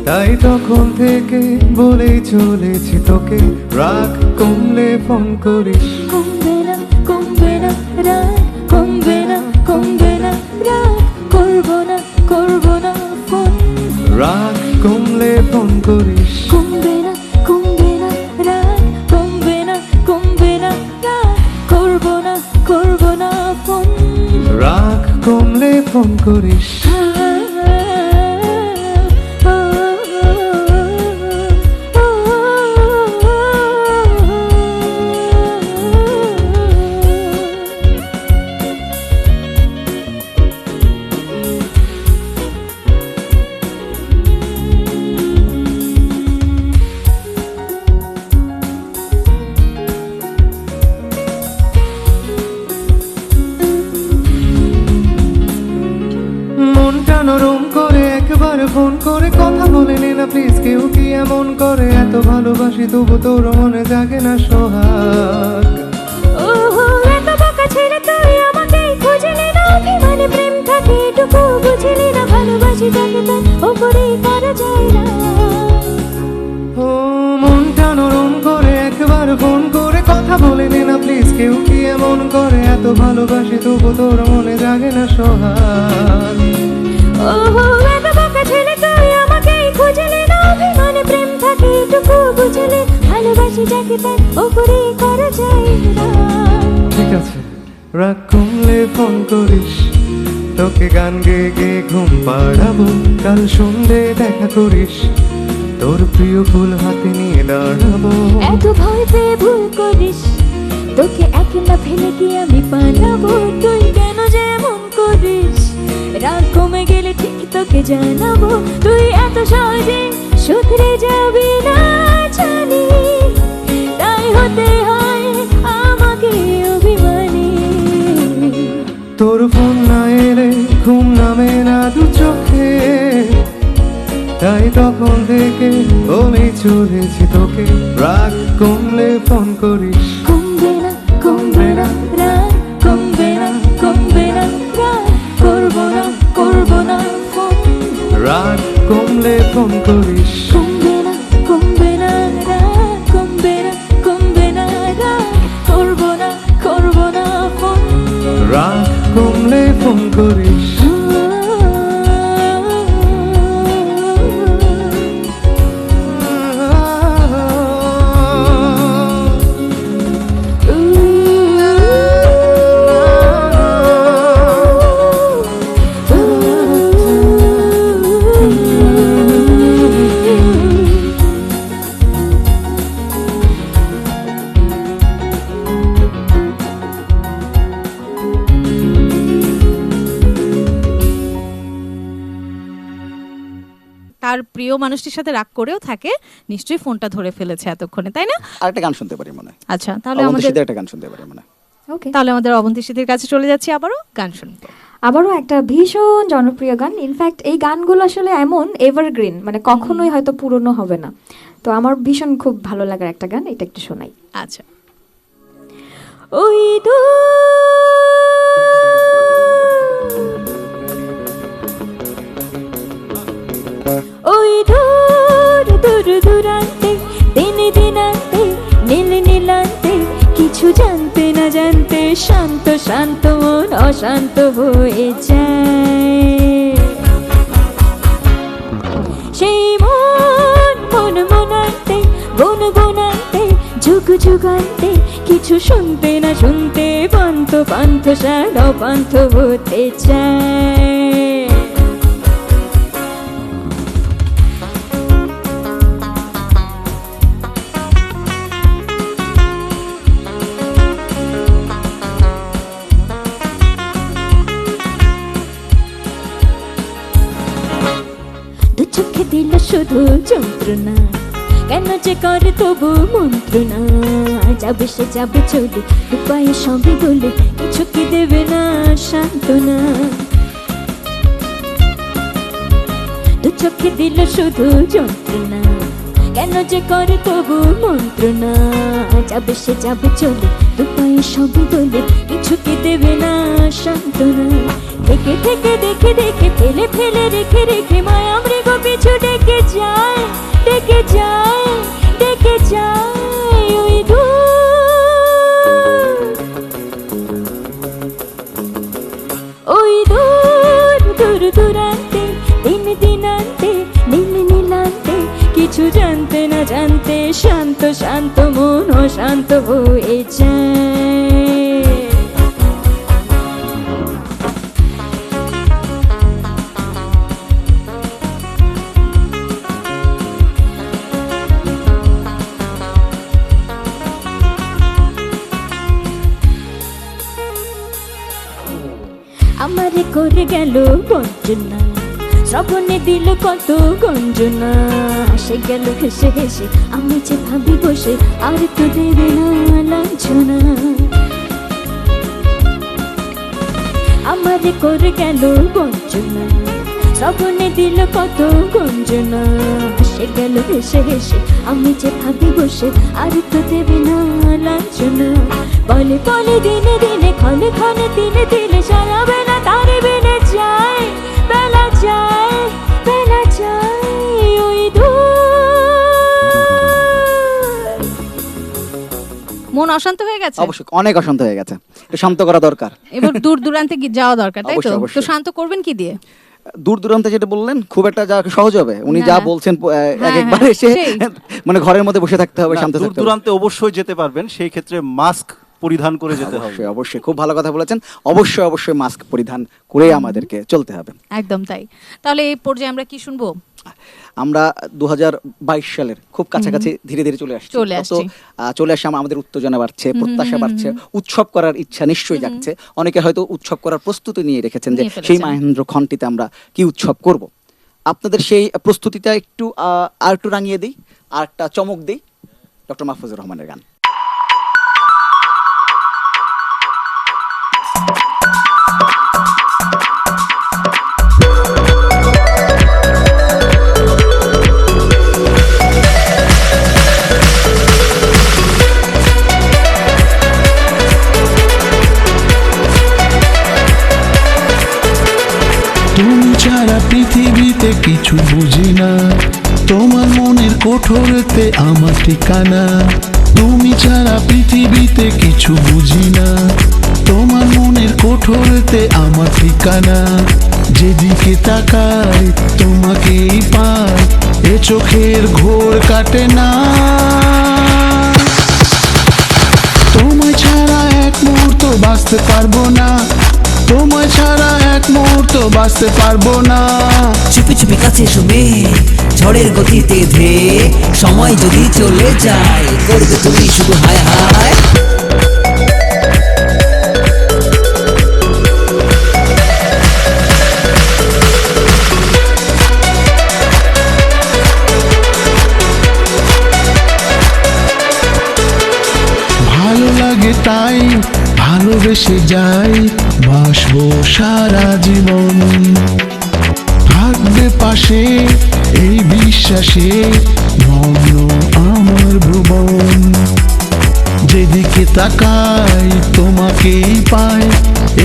তাই তখন থেকে বলেই চলেছি তোকে। রাগ কমলে ফোন করিস, কমবে না কমবে না রাগ, কমবে না কমবে না রাগ, করবো না ফোন। রাগ কমলে ফোন করিস, কমবে না রাগ, কমবে না রাগ, করবো না ফোন। রাগ কমলে ফোন করিস। মনটা নরম করে একবার ফোন করে কথা বলে নে না প্লিজ। কেউ কি এমন করে, এত ভালোবাসি তবু তোর মনে জাগে না সোহাগ। ওহো এত বোকা ছেলে তুই আমাকেই খুঁজলি না, অভিমানে প্রেম থাকে এটুকু বুঝলি না, ভালোবাসি যাকে তার ওপরেই করা যায় না। ও মনটা নরম করে একবার ফোন করে কথা বলে নে না প্লিজ। কেউ কি এমন করে, এত ভালোবাসি তবু তোর মনে জাগে না সোহাগ। ওহো এত বোকা ছেলে তুই আমাকেই খুঁজলি না, অভিমানে প্রেম থাকে এটুকু বুঝলি, ভালোবাসি যাকে তার ওপরেই করা যায় না। ঠিক আছে, রাগ কমলে ফোন করিস, তোকে গান গেয়ে গেয়ে ঘুম পাড়াবো। কাল সন্ধে দেখা করিস, তোর প্রিয় ফুল হাতে নিয়ে দাঁড়াবো। এত ভয় পেয়ে ভুল করিস, তোকে একলা ফেলে কি আমি পালাবো। তুই কেন যে মন করিস, রাগ কমে গেলে ঠিক তোকে জানাবো। তুই এত সহজে শুধরে যাবি না জানি, তাই হতে হয় আমাকে অভিমানী। তোর ফোন না এলে ঘুম নামে না দু চোখে, তাই তখন থেকে বলেই চলেছি তোকে। রাগ কমলে ফোন করিস, কমবে না রাগ, কমবে না রাগ, করবো না ফোন। রাগ কমলে ফোন করিস, কমবে না রাগ, কমবে না রাগ, করবো না ফোন। রাগ কমলে ফোন করিস। তার প্রিয় মানুষটির সাথে রাগ করেও থাকে, নিশ্চয়ই ফোনটা ধরে ফেলেছে এতক্ষণে, তাই না? আর একটা গান শুনতে পারি মনে হয়। আচ্ছা, তাহলে অবন্তি আমাদের সিদ্ধির একটা গান শুনতে পারি মনে হয়। ওকে, তাহলে আমাদের অবন্তী সিদ্ধির কাছে চলে যাচ্ছি, আবারও গান শুনবো। আবারও একটা ভীষণ জনপ্রিয় গান। ইনফ্যাক্ট এই গানগুলো আসলে এমন এভারগ্রিন, মানে কখনোই হয়তো পুরনো হবে না। তো আমার ভীষণ খুব ভালো লাগার একটা গান, এটা একটু শোনাই। আচ্ছা। ওই ওই দূর দূর দূরান্তে দিন দিনান্তে নীল নীলান্তে কিছু জানতে না জানতে শান্ত শান্ত মন অশান্ত হয়ে যায়। সেই মন মন মনান্তে বন বনান্তে যুগ যুগান্তে কিছু শুনতে না শুনতে পান্থ পান্থ সার অপান্থ হতে চায়। দু চোখে দিল শুধু যন্ত্রণা, কেন যে করে তবু মন্ত্রণা। যাবে সে যাবে চলে, উপায় সবই বলে, কিছু কি দেবে না সান্ত্বনা। দু চোখে দিল শুধু যন্ত্রণা, কেন যে করে তবু মন্ত্রণা। যাবে সে যাবে চলে, উপায় সবই বলে, কিছু কি দেবে না সান্ত্বনা। থেকে থেকে দেখে দেখে ফেলে ফেলে রেখে রেখে মায়া মৃগ পিছু ডেকে যায়, ডেকে যায়, ডেকে যায়। ওই ওই দূর দূর দূরান্তে দিন দিনান্তে নীল নীলান্তে কিছু জানতে না জানতে শান্ত শান্ত মন অশান্ত হয়ে যায়। আমারে করে গেল বঞ্চনা, শ্রবণে দিল কত গঞ্জনা। সে গেল হেসে হেসে, আমি যে ভাবি বসে আর তো দেবে না লাঞ্ছনা। আমারে করে গেল বঞ্চনা, শ্রবণে দিল কত গঞ্জনা। সে গেল হেসে হেসে, আমি যে ভাবি বসে আর তো দেবে না লাঞ্ছনা। বলে বলে দিনে দিনে ক্ষণে ক্ষণে দিনে দিলে সারা বেলা তারে বেলে যায়, বেলা যায়, বেলা যায়। ওই মন অশান্ত হয়ে গেছে, অবশ্যই অনেক অশান্ত হয়ে গেছে, একটু শান্ত করা দরকার। এবার দূর দূরান্তে যাওয়া দরকার, তাই তো? অবশ্যই, অবশ্যই। তো শান্ত করবেন কি দিয়ে? দূর দূরান্তে যেটা বললেন খুব একটা যা সহজ হবে, উনি যা হ্যাঁ। বলছেন হ্যাঁ, একবার হ্যাঁ, এসে সেই। মানে ঘরের মধ্যে বসে থাকতে হবে, না, শান্ত দূর থাকতে হবে। দূরান্তে অবশ্যই যেতে পারবেন, সেই ক্ষেত্রে মাস্ক পরিধান করে যেতে হবে। অবশ্যই অবশ্যই খুব ভালো কথা বলেছেন। অবশ্যই অবশ্যই মাস্ক পরিধান করে আমাদেরকে চলতে হবে। একদম তাই। তাহলে এই পর্যায়ে আমরা কি শুনবো? আমরা 2022 সালের খুব কাছাকাছি ধীরে ধীরে চলে আসছি। চলে তো, আসছি। চলে আসছে, আমাদের উত্তেজনা বাড়ছে, প্রত্যাশা বাড়ছে, উৎসব করার ইচ্ছা নিশ্চয়ই জাগছে। অনেকে হয়তো উৎসব করার প্রস্তুতি নিয়ে রেখেছেন যে নিয়ে ফেলেছেন। সেই মহেন্দ্র খণ্ডটিতে আমরা কি উৎসব করব। আপনাদের সেই প্রস্তুতিটা একটু আর একটু রাঙিয়ে দিই, আর একটা চমক দিই। ডক্টর মাহফুজুর রহমানের গান। তুমি ছাড়া পৃথিবীতে কিছু বুঝি না, তোমার মনের কোঠরেতে আমার ঠিকানা। তুমি ছাড়া পৃথিবীতে কিছু বুঝি না, তোমার মনের কোঠরেতে আমার ঠিকানা। যেদিকে তাকাই তোমাকেই পাই, এ চোখের ঘোর কাটে না। তোমায় ছাড়া এক মুহূর্ত বাঁচতে পারবো না, তোমায় ছাড়া এক মুহূর্ত বাঁচতে পারবো না। চুপি চুপি কাছে শুবে ঝড়ের গতিতে ধেয়ে, সময় যদি চলে যায় করবে তুমি শুধু হায় হায়। ভালোবেসে যাই, বাসবো সারা জীবন। থাকবে পাশে এই বিশ্বাসে মগ্ন আমার ভুবন। যেদিকে তাকাই তোমাকেই পাই,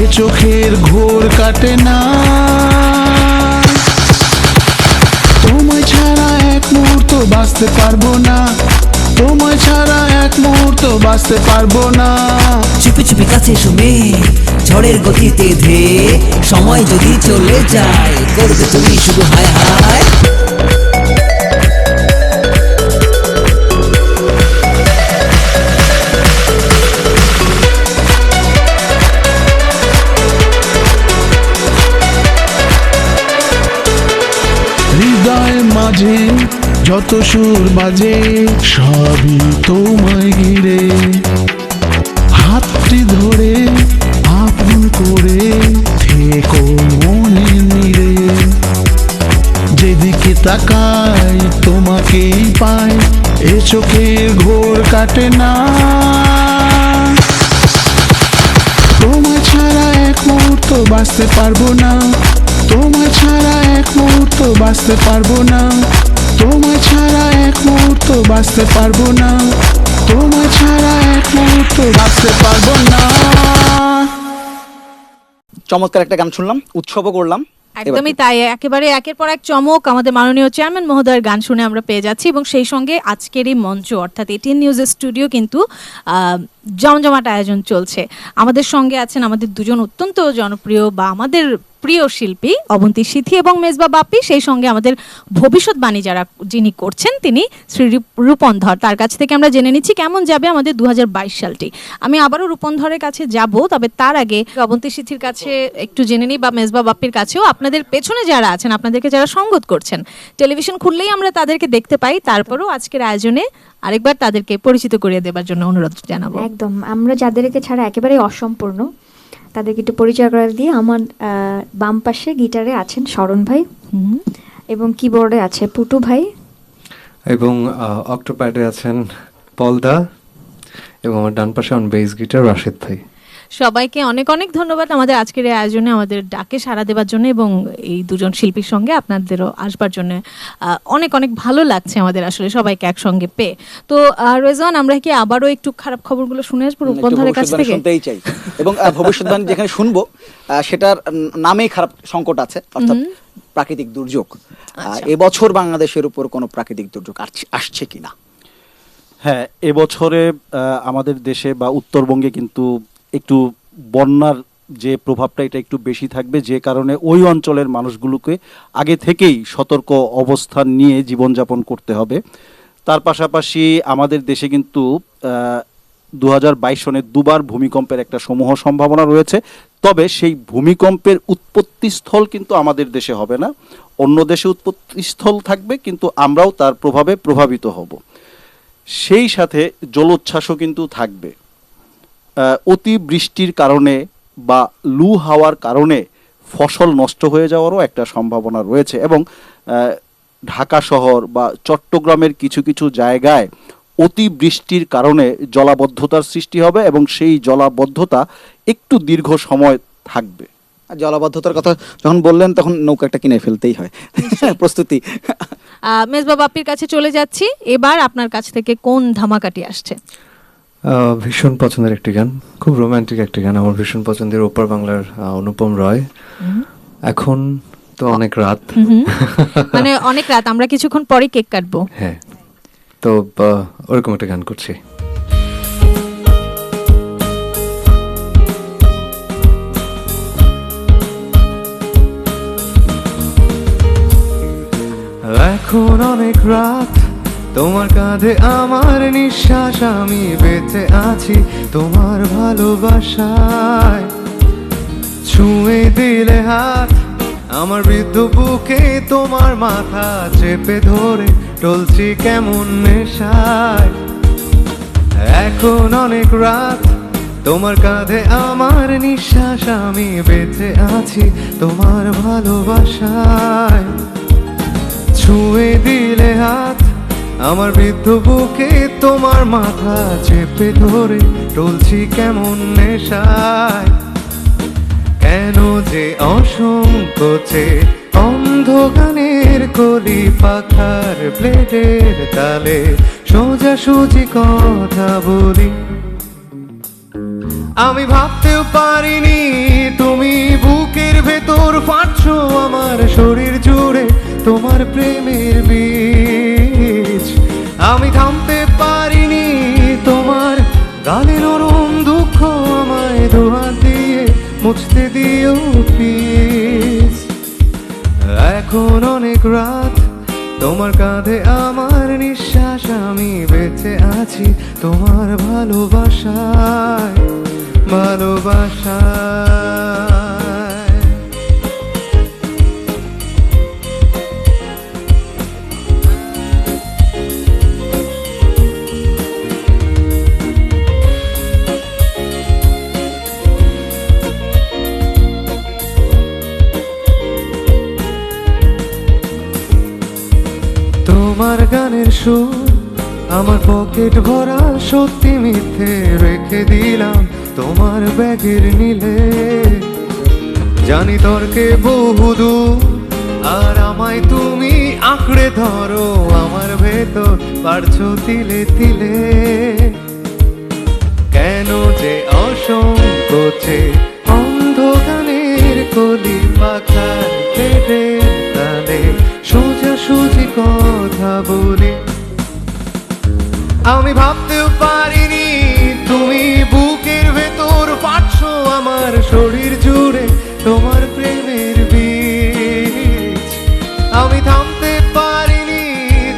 এ চোখের ঘোর কাটে না। তোমায় ছাড়া এক মুহূর্ত বাঁচতে পারবো না, তোমায় ছাড়া এক মুহূর্ত বাঁচতে পারবো না। চুপি চুপি কাছে শুনে ঝড়ের গতিতে ধেয়ে সময় যদি চলে যায়, করবে তুমি শুধু হায় হায়। হৃদয় মাঝে যত সুর বাজে সবই তোমায় ঘিরে। হাতটি ধরে আপন করে থেকো মনে নিরে। যেদিকে তাকাই তোমাকেই পাই, এ চোখের ঘোর কাটে না। তোমায় ছাড়া এক মুহূর্ত বাঁচতে পারবো না, তোমায় ছাড়া এক মুহূর্ত বাঁচতে পারবো না, তোমায় ছাড়া এক মুহূর্ত বাঁচতে পারবো না, তোমায় ছাড়া এক মুহূর্ত বাঁচতে পারবো না। চমৎকার একটা গান শুনলাম, উৎসবও করলাম। একদমই তাই, একেবারে একের পর এক চমক আমাদের মাননীয় চেয়ারম্যান মহোদয়ের গান শুনে আমরা পেয়ে যাচ্ছি, এবং সেই সঙ্গে আজকের এই মঞ্চ অর্থাৎ এটিএন নিউজের স্টুডিও কিন্তু জমজমাট আয়োজন চলছে। আমাদের সঙ্গে আছেন আমাদের দুজন অত্যন্ত জনপ্রিয় বা আমাদের প্রিয় শিল্পী অবন্তী সিথি এবং মেজবা বাপ্পি, সেই সঙ্গে আমাদের ভবিষ্যৎবাণী যিনি করছেন তিনি শ্রী রূপন ধর। তার কাছ থেকে আমরা জেনে নিচ্ছি কেমন যাবে আমাদের 2022 সালটি। আমি আবারও রূপন ধরের কাছে যাব, তবে তার আগে অবন্তী সিথির কাছে একটু জেনে নিই, বা মেজবা বাপ্পির কাছেও। আপনাদের পেছনে যারা আছেন, আপনাদেরকে যারা সঙ্গত করছেন, টেলিভিশন খুললেই আমরা তাদেরকে দেখতে পাই, তারপরেও আজকের আয়োজনে আরেকবার তাদেরকে পরিচিত করিয়ে দেবার জন্য অনুরোধ জানাবো। একদম, আমরা যাদেরকে ছাড়া একেবারে অসম্পূর্ণ তাদেরকে একটু পরিচয় করে দিয়ে, আমার বাম পাশে গিটারে আছেন শরণ ভাই, এবং কিবোর্ডে আছে পুটু ভাই, এবং অক্টোপ্যাডে আছেন পলদা, এবং আমার ডান পাশে অন বেস গিটার রাশেদ ভাই। সবাইকে অনেক অনেক ধন্যবাদ আমাদের আজকের এই আয়োজনে আমাদের ডাকে সাড়া দেওয়ার জন্য, এবং এই দুজন শিল্পীর সঙ্গে আপনাদেরও আসবার জন্য অনেক অনেক ভালো লাগছে আমাদের আসলে সবাইকে একসঙ্গে পেয়ে। তো রেজওয়ান, আমরা কি আবারও একটু খারাপ খবরগুলো শুনে আসবো রূপবন্ধরের কাছ থেকে? শুনতেই চাই, এবং ভবিষ্যৎবাণী যেখানে শুনবো সেটার নামেই খারাপ সংকট আছে, অর্থাৎ প্রাকৃতিক দুর্যোগ। এবছর বাংলাদেশের উপর কোনো প্রাকৃতিক দুর্যোগ আসছে কিনা? হ্যাঁ, এবছরে আমাদের দেশে বা উত্তরবঙ্গে কিন্তু একটু বন্যার যে প্রভাবটা এটা একটু বেশি থাকবে, যে কারণে ওই অঞ্চলের মানুষগুলোকে আগে থেকেই সতর্ক অবস্থান নিয়ে জীবনযাপন করতে হবে। তার পাশাপাশি আমাদের দেশে কিন্তু 2022 সনে দুবার ভূমিকম্পের একটা সমূহ সম্ভাবনা রয়েছে। তবে সেই ভূমিকম্পের উৎপত্তিস্থল কিন্তু আমাদের দেশে হবে না, অন্য দেশে উৎপত্তিস্থল থাকবে, কিন্তু আমরাও তার প্রভাবে প্রভাবিত হব। সেই সাথে জলোচ্ছ্বাসও কিন্তু থাকবে। অতি বৃষ্টির কারণে বা লু হাওয়ার কারণে ফসল নষ্ট হয়ে যাওয়ারও একটা সম্ভাবনা রয়েছে, এবং ঢাকা শহর বা চট্টগ্রামের কিছু কিছু জায়গায় অতি বৃষ্টির কারণে জলাবদ্ধতার সৃষ্টি হবে, এবং সেই জলাবদ্ধতা একটু দীর্ঘ সময় থাকবে। জলাবদ্ধতার কথা যখন বললেন তখন নৌকা একটা কিনে ফেলতেই হয়, প্রস্তুতি। মেজবা বাপ্পির কাছে চলে যাচ্ছি, এবার আপনার কাছ থেকে কোন ধামাকাটি আসছে? ভীষণ পছন্দের একটি গান, খুব রোমান্টিক একটি গান, আমার ভীষণ পছন্দের, ওপার বাংলার অনুপম রয়। এখন তো অনেক রাত, মানে অনেক রাত, আমরা কিছুক্ষণ পরে কেক কাটবো। হ্যাঁ, তো ওরকম একটা গান করছি। এখন অনেক রাত, তোমার কাঁধে আমার নিঃশ্বাস, আমি বেঁচে আছি তোমার ভালোবাসায়। ছুঁয়ে দিলে হাত আমার বৃদ্ধ বুকে, তোমার মাথা চেপে ধরে টলছি কেমন নেশায়। এখন অনেক রাত, তোমার কাঁধে আমার নিঃশ্বাস, আমি বেঁচে আছি তোমার ভালোবাসায়। ছুঁয়ে দিলে হাত আমার বৃদ্ধ বুকে তোমার মাথা চেপে ধরে টলছি কেমন নেশায়, কেন যে অসংকোচে অন্ধ গানের কলি পাখার ব্লেডের তালে সোজাসুজি কথা বলি। আমি ভাবতেও পারিনি তুমি বুকের ভেতর ফাটছো আমার শরীর জুড়ে তোমার প্রেমের বীজ। আমি থামতে পারিনি তোমার গালে নরম দুঃখ আমায় দুহাত দিয়ে মুছতে দিও প্লিজ। এখন অনেক রাত তোমার কাঁধে আমার নিঃশ্বাস, আমি বেঁচে আছি তোমার ভালোবাসায়, ভালোবাসায়। তোমার গানের সুর আমার পকেট ভরা, সত্যি মিথ্যে রেখে দিলাম তোমার ব্যাগের নীলে। জানি তর্কে বহুদূর আর আমায় তুমি আঁকড়ে ধরো আমার ভেতর পারছো তিলে তিলে, কেন যে অসংকোচে অন্ধ গানের কলি পাখার পেটের তালে সোজাসুজি কথা বলি। আমি ভাবতেও পারিনি তুমি বুকের ভেতর ফাটছো আমার শরীর জুড়ে তোমার প্রেমের বীজ। আমি থামতে পারিনি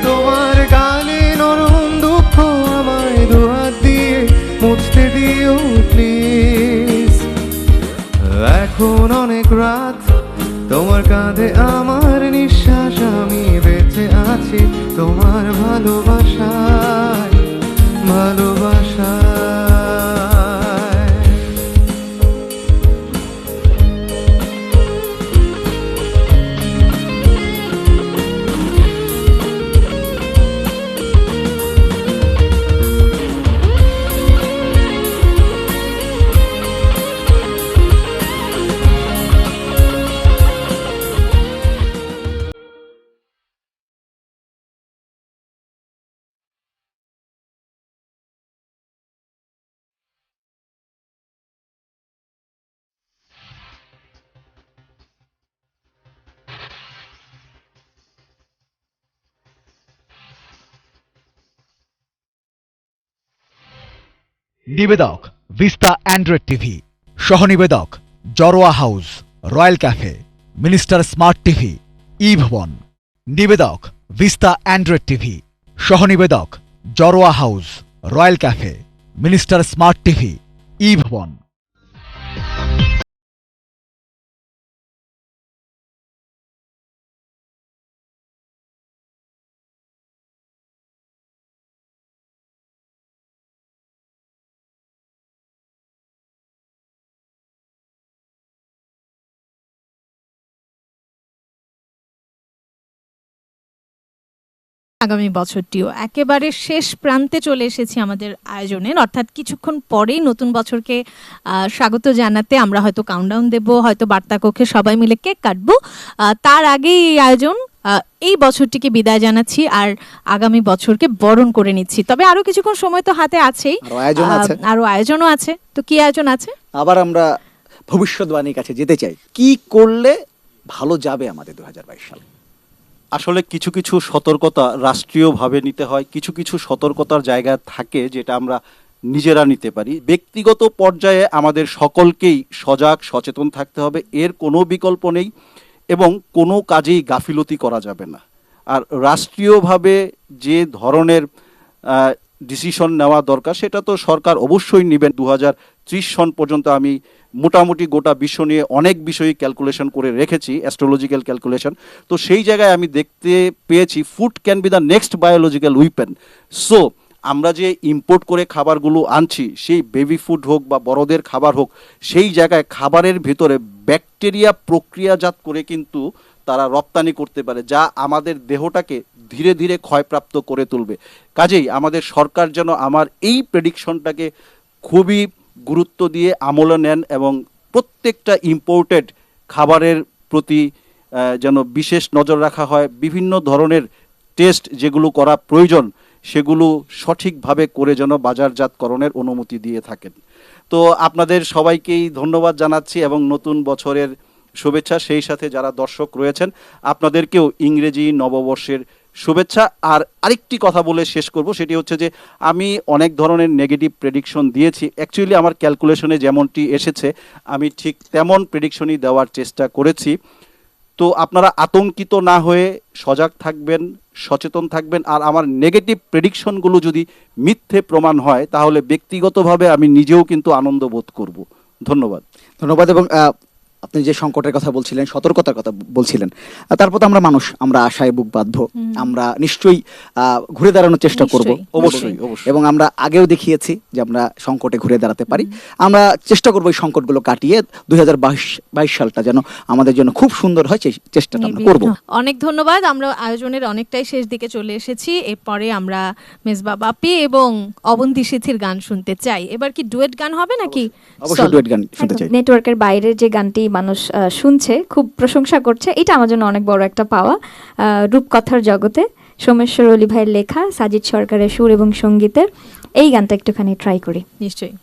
তোমার গালে নরম দুঃখ আমায় দুহাত দিয়ে মুছতে দিও প্লিজ। এখন অনেক রাত তোমার কাঁধে আমার নিঃশ্বাস, আমি বেঁচে আছি তোমার ভালোবাসায়, ভালোবাসায়। নিবেদক ভিস্তা অ্যান্ড্রয়েড টিভি, সহনিবেদক Jarowa house, royal cafe, minister smart TV, ই ভবন। নিবেদক ভিস্তা অ্যান্ড্রয়েড টিভি, সহনিবেদক Jarowa house, royal cafe, minister smart TV, ই ভবন। আগামী বছরটিও একেবারে শেষ প্রান্তে চলে এসেছি আমাদের আয়োজনের, অর্থাৎ কিছুক্ষণ পরেই নতুন বছরকে স্বাগত জানাতে আমরা হয়তো কাউন্টডাউন দেব, হয়তো বার্তা কক্ষে সবাই মিলে কেক কাটবো। তার আগেই এই আয়োজন, এই বছরটিকে বিদায় জানাচ্ছি আর আগামী বছরকে বরণ করে নিচ্ছি। তবে আরো কিছুক্ষণ সময় তো হাতে আছেই, আরো আয়োজনও আছে। তো কি আয়োজন আছে? আবার আমরা ভবিষ্যৎবাণীর কাছে যেতে চাই, কি করলে ভালো যাবে আমাদের 2022 সাল। আসলে কিছু কিছু সতর্কতা রাষ্ট্রীয়ভাবে নিতে হয়, কিছু কিছু সতর্কতার জায়গা থাকে যেটা আমরা নিজেরা নিতে পারি। ব্যক্তিগত পর্যায়ে আমাদের সকলকেই সজাগ সচেতন থাকতে হবে, এর কোনো বিকল্প নেই এবং কোনো কাজেই গাফিলতি করা যাবে না। আর রাষ্ট্রীয়ভাবে যে ধরনের ডিসিশন নেওয়া দরকার সেটা তো সরকার অবশ্যই নেবেন। 2030 সন পর্যন্ত আমি মোটামুটি গোটা বিশ্ব নিয়ে অনেক বিষয়ই ক্যালকুলেশন করে রেখেছি, অ্যাস্ট্রোলজিক্যাল ক্যালকুলেশন। তো সেই জায়গায় আমি দেখতে পেয়েছি food can be the next biological weapon. So আমরা যে ইম্পোর্ট করে খাবারগুলো আনছি, সেই বেবি ফুড হোক বা বড়দের খাবার হোক, সেই জায়গায় খাবারের ভেতরে ব্যাকটেরিয়া প্রক্রিয়াজাত করে কিন্তু তারা রপ্তানি করতে পারে, যা আমাদের দেহটাকে ধীরে ধীরে ক্ষয়প্রাপ্ত করে তুলবে। কাজেই আমাদের সরকার যেন আমার এই প্রেডিকশনটাকে খুবই গুরুত্ব দিয়ে আমলে নেন এবং প্রত্যেকটা ইম্পোর্টেড খাবারের প্রতি যেন বিশেষ নজর রাখা হয়, বিভিন্ন ধরনের টেস্ট যেগুলো করা প্রয়োজন সেগুলো সঠিকভাবে করে যেন বাজারজাতকরণের অনুমতি দিয়ে থাকেন। তো আপনাদের সবাইকেই ধন্যবাদ জানাচ্ছি এবং নতুন বছরের শুভেচ্ছা। সেই সাথে যারা দর্শক রয়েছেন আপনাদেরকেও ইংরেজি নববর্ষের শুভেচ্ছা। আর আরেকটি কথা বলে শেষ করব, সেটি হচ্ছে যে আমি অনেক ধরনের নেগেটিভ প্রেডিকশন দিয়েছি। অ্যাকচুয়ালি আমার ক্যালকুলেশনে যেমনটি এসেছে আমি ঠিক তেমন প্রেডিকশনই দেওয়ার চেষ্টা করেছি। তো আপনারা আতঙ্কিত না হয়ে সজাগ থাকবেন, সচেতন থাকবেন। আর আমার নেগেটিভ প্রেডিকশনগুলো যদি মিথ্যে প্রমাণ হয় তাহলে ব্যক্তিগতভাবে আমি নিজেও কিন্তু আনন্দ বোধ করব। ধন্যবাদ। ধন্যবাদ। এবং আপনি যে সংকটের কথা বলছিলেন, সতর্কতার কথা বলছিলেন, তারপর তো আমরা মানুষ, আমরা আশায় বুক বাঁধবো, আমরা নিশ্চয়ই ঘুরে দাঁড়ানোর চেষ্টা করব। অবশ্যই অবশ্যই। এবং আমরা আগেও দেখিয়েছি যে আমরা সংকটে ঘুরে দাঁড়াতে পারি। আমরা চেষ্টা করবো এই সংকটগুলো কাটিয়ে 2022 সালটা যেন আমাদের জন্য খুব সুন্দর হয়, সেই চেষ্টাটা আমরা করবো। অনেক ধন্যবাদ। আমরা আয়োজনের অনেকটাই শেষ দিকে চলে এসেছি। এরপরে আমরা মেজবা বাপি এবং অবন্তী সিথির গান শুনতে চাই। এবার কি ডুয়েট গান হবে নাকি? অবশ্যই ডুয়েট গান শুনতে চাই। নেটওয়ার্কের বাইরের যে গানটি মানুষ শুনছে, খুব প্রশংসা করছে, এটা আমার জন্য অনেক বড় একটা পাওয়া। রূপকথার জগতে সোমেশ্বর অলি ভাইয়ের লেখা, সাজিদ সরকারের সুর এবং সঙ্গীতের এই গানটা একটুখানি ট্রাই করি। নিশ্চয়ই।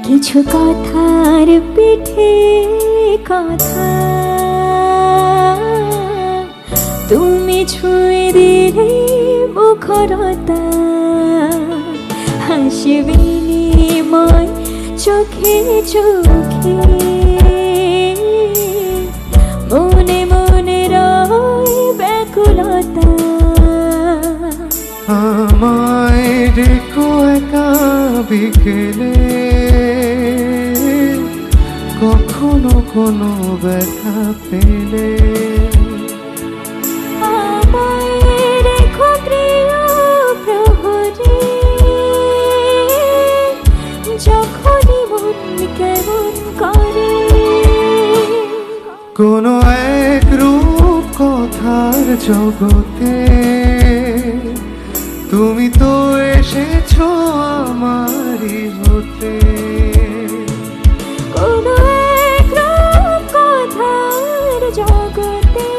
কিছু কথার পিঠে কথা তুমি ছুঁয়ে দিলে মুখরতা, হাসি বিনিময় চোখে চোখে, মনে মনে রয় ব্যাকুলতা। আমায় ডেকো একা বিকেলে, কখনো কোনো ব্যথা পেলে। কোনো এক রূপ কথার জগতে তুমি তো এসেছো আমারই হতে। কোনো এক রূপ কথার জগতে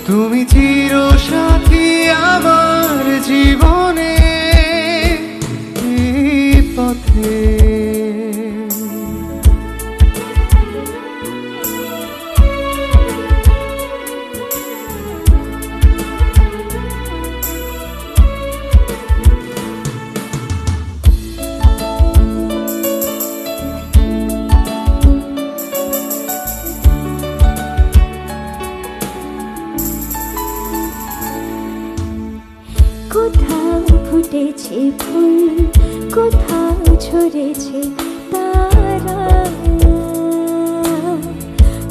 তুমি চির সাথী আমার জীবনে, এই পথে। কোথাও ফুটেছে ফুল, কোথাও ঝরেছে তারা,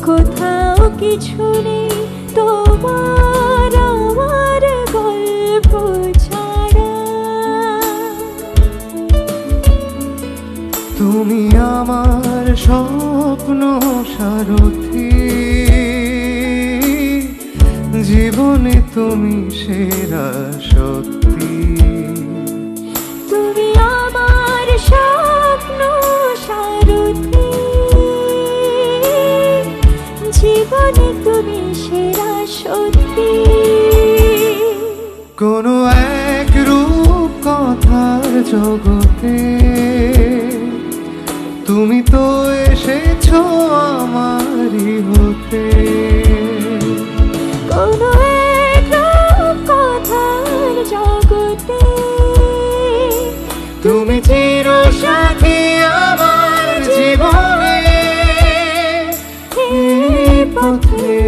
কোথাও কিছু নেই তোমার আমার গল্প ছাড়া। তুমি আমার স্বপ্ন সারথি, জীবনে তুমি সেরা সত্যি। তুমি আমার স্বপ্ন সারথি, জীবনে তুমি সেরা সত্যি। কোনো এক রূপ কথার জগতে তুমি তো এসেছো আমারই হতে। কোনো এক রূপ কথার জগতে তুমি চির সাথী আমার জীবনে, এই পথে।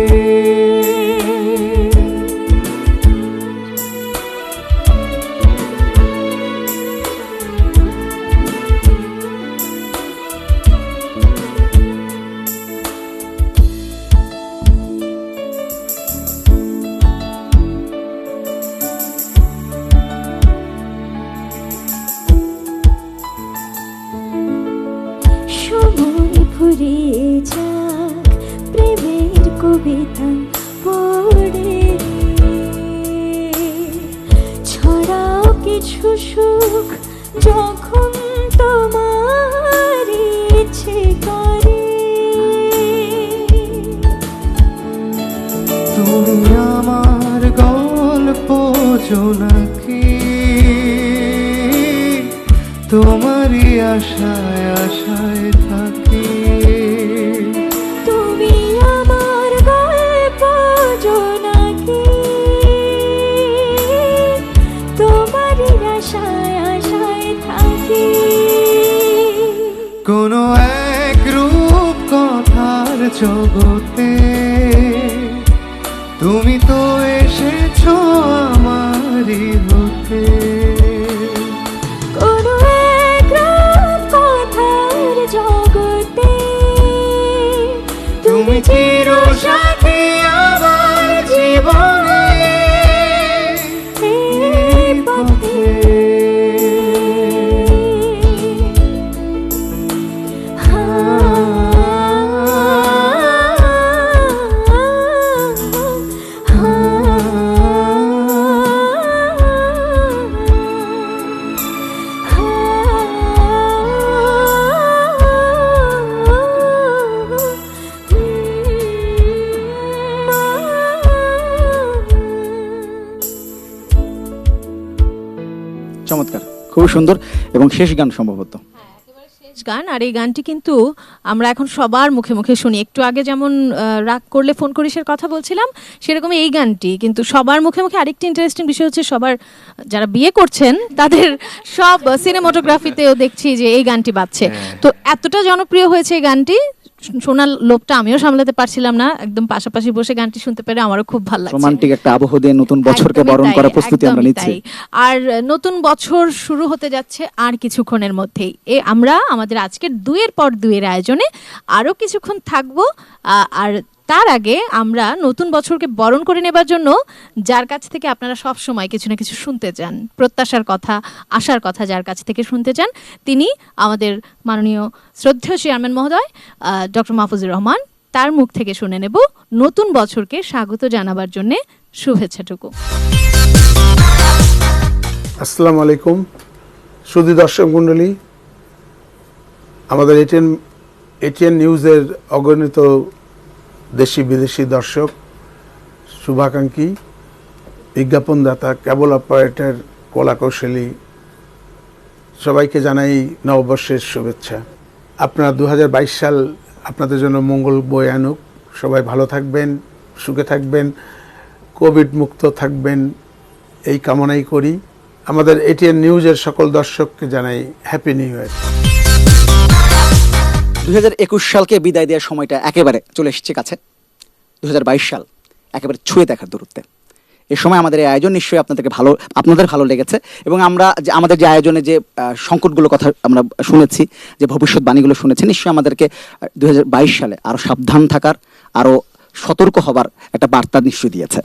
কিছু সুখ যখন তোমার ইচ্ছে করে। তুমি আমার গল্প জোনাকি, তোমারই আশায় আশায় থাকি। তুমি আমার গল্প জোনাকি, তোমারই আশায় আশায় থাকি। কোনো এক রূপ কথার জগতে তুমি তো এসেছো আমারই হতে। কোনো এক কথার জগতে তুমি চির সাথী আমার জীবনে এই পথে। চমৎকার, খুবই সুন্দর এবং শেষ গান সম্ভবত। শেষ গান, আর এই গানটি কিন্তু আমরা এখন সবার মুখে মুখে শুনি। একটু আগে যেমন রাগ করলে ফোন করিসের কথা বলছিলাম, সেরকম এই গানটি কিন্তু সবার মুখে মুখে। আরেকটি ইন্টারেস্টিং বিষয় হচ্ছে, সবার যারা বিয়ে করছেন তাদের সব সিনেমাটোগ্রাফিতেও দেখছি যে এই গানটি বাজছে। তো এতটা জনপ্রিয় হয়েছে এই গানটি, শোনার লোভটা আমিও সামলাতে পারছিলাম না। একদম পাশাপাশি বসে গানটি শুনতে পেরে আমারও খুব ভালো লাগছে। রোমান্টিক একটা আবহ দিয়ে নতুন বছরকে একদমই বরণ তাই, করার প্রস্তুতি আমরা একদমই নিচ্ছি। তাই। আর নতুন বছর শুরু হতে যাচ্ছে আর কিছুক্ষণের মধ্যেই। আমরা আমাদের আজকের দুইয়ের পর দুইয়ের আয়োজনে আরো কিছুক্ষণ থাকবো। আর তার আগে আমরা নতুন বছরকে বরণ করে নেবার জন্য যার কাছ থেকে আপনারা সব সময় কিছু না কিছু শুনতে চান, প্রত্যাশার কথা, আশার কথা যার কাছ থেকে শুনতে চান, তিনি আমাদের মাননীয় শ্রদ্ধেয় চেয়ারম্যান মহোদয় ডক্টর মাহফুজুর রহমান। তার মুখ থেকে শুনে নেব নতুন বছরকে স্বাগত জানাবার জন্য শুভেচ্ছাটুকু। আসসালামু আলাইকুম সুধী দর্শক মণ্ডলী, আমাদের এটিএন নিউজের অগণিত দেশি বিদেশি দর্শক, শুভাকাঙ্ক্ষী, বিজ্ঞাপনদাতা, কেবল অপারেটর, কলাকৌশলী, সবাইকে জানাই নববর্ষের শুভেচ্ছা। আপনারা 2022 সাল আপনাদের জন্য মঙ্গল বয়ে আনুক। সবাই ভালো থাকবেন, সুখে থাকবেন, কোভিড মুক্ত থাকবেন, এই কামনাই করি। আমাদের এটিএন নিউজের সকল দর্শককে জানাই হ্যাপি নিউ ইয়ার। 2021 সালকে বিদায় দেওয়ার সময়টা একেবারে চলে এসেছে কাছে। 2022 সাল একেবারে ছুঁয়ে দেখার দূরত্বে। এ সময় আমাদের এই আয়োজন নিশ্চয়ই আপনাদের ভালো লেগেছে, এবং আমরা যে আমাদের যে আয়োজনে যে সংকটগুলোর কথা আমরা শুনেছি, যে ভবিষ্যৎবাণীগুলো শুনেছি, নিশ্চয়ই আমাদেরকে 2022 সালে আরো সাবধান থাকার, আরো সতর্ক হবার একটা বার্তা নিশ্চয়ই দিয়েছে।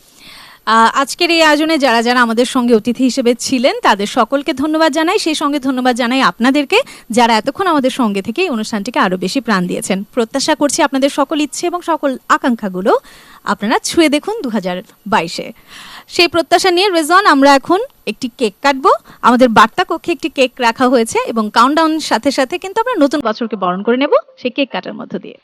আজকের এই আয়োজনে যারা যারা আমাদের সঙ্গে অতিথি হিসেবে ছিলেন তাদের সকলকে ধন্যবাদ জানাই। সেই সঙ্গে ধন্যবাদ জানাই আপনাদেরকে যারা এতক্ষণ আমাদের সঙ্গে থেকে এই অনুষ্ঠানটিকে আরো বেশি প্রাণ দিয়েছেন। প্রত্যাশা করছি আপনাদের সকল ইচ্ছে এবং সকল আকাঙ্ক্ষাগুলো আপনারা ছুঁয়ে দেখুন 2022-এ। সেই প্রত্যাশা নিয়ে রেজন আমরা এখন একটি কেক কাটবো। আমাদের বার্তা কক্ষে একটি কেক রাখা হয়েছে এবং কাউন্টডাউন সাথে সাথে কিন্তু আমরা নতুন বছরকে বরণ করে নেব সেই কেক কাটার মধ্য দিয়ে।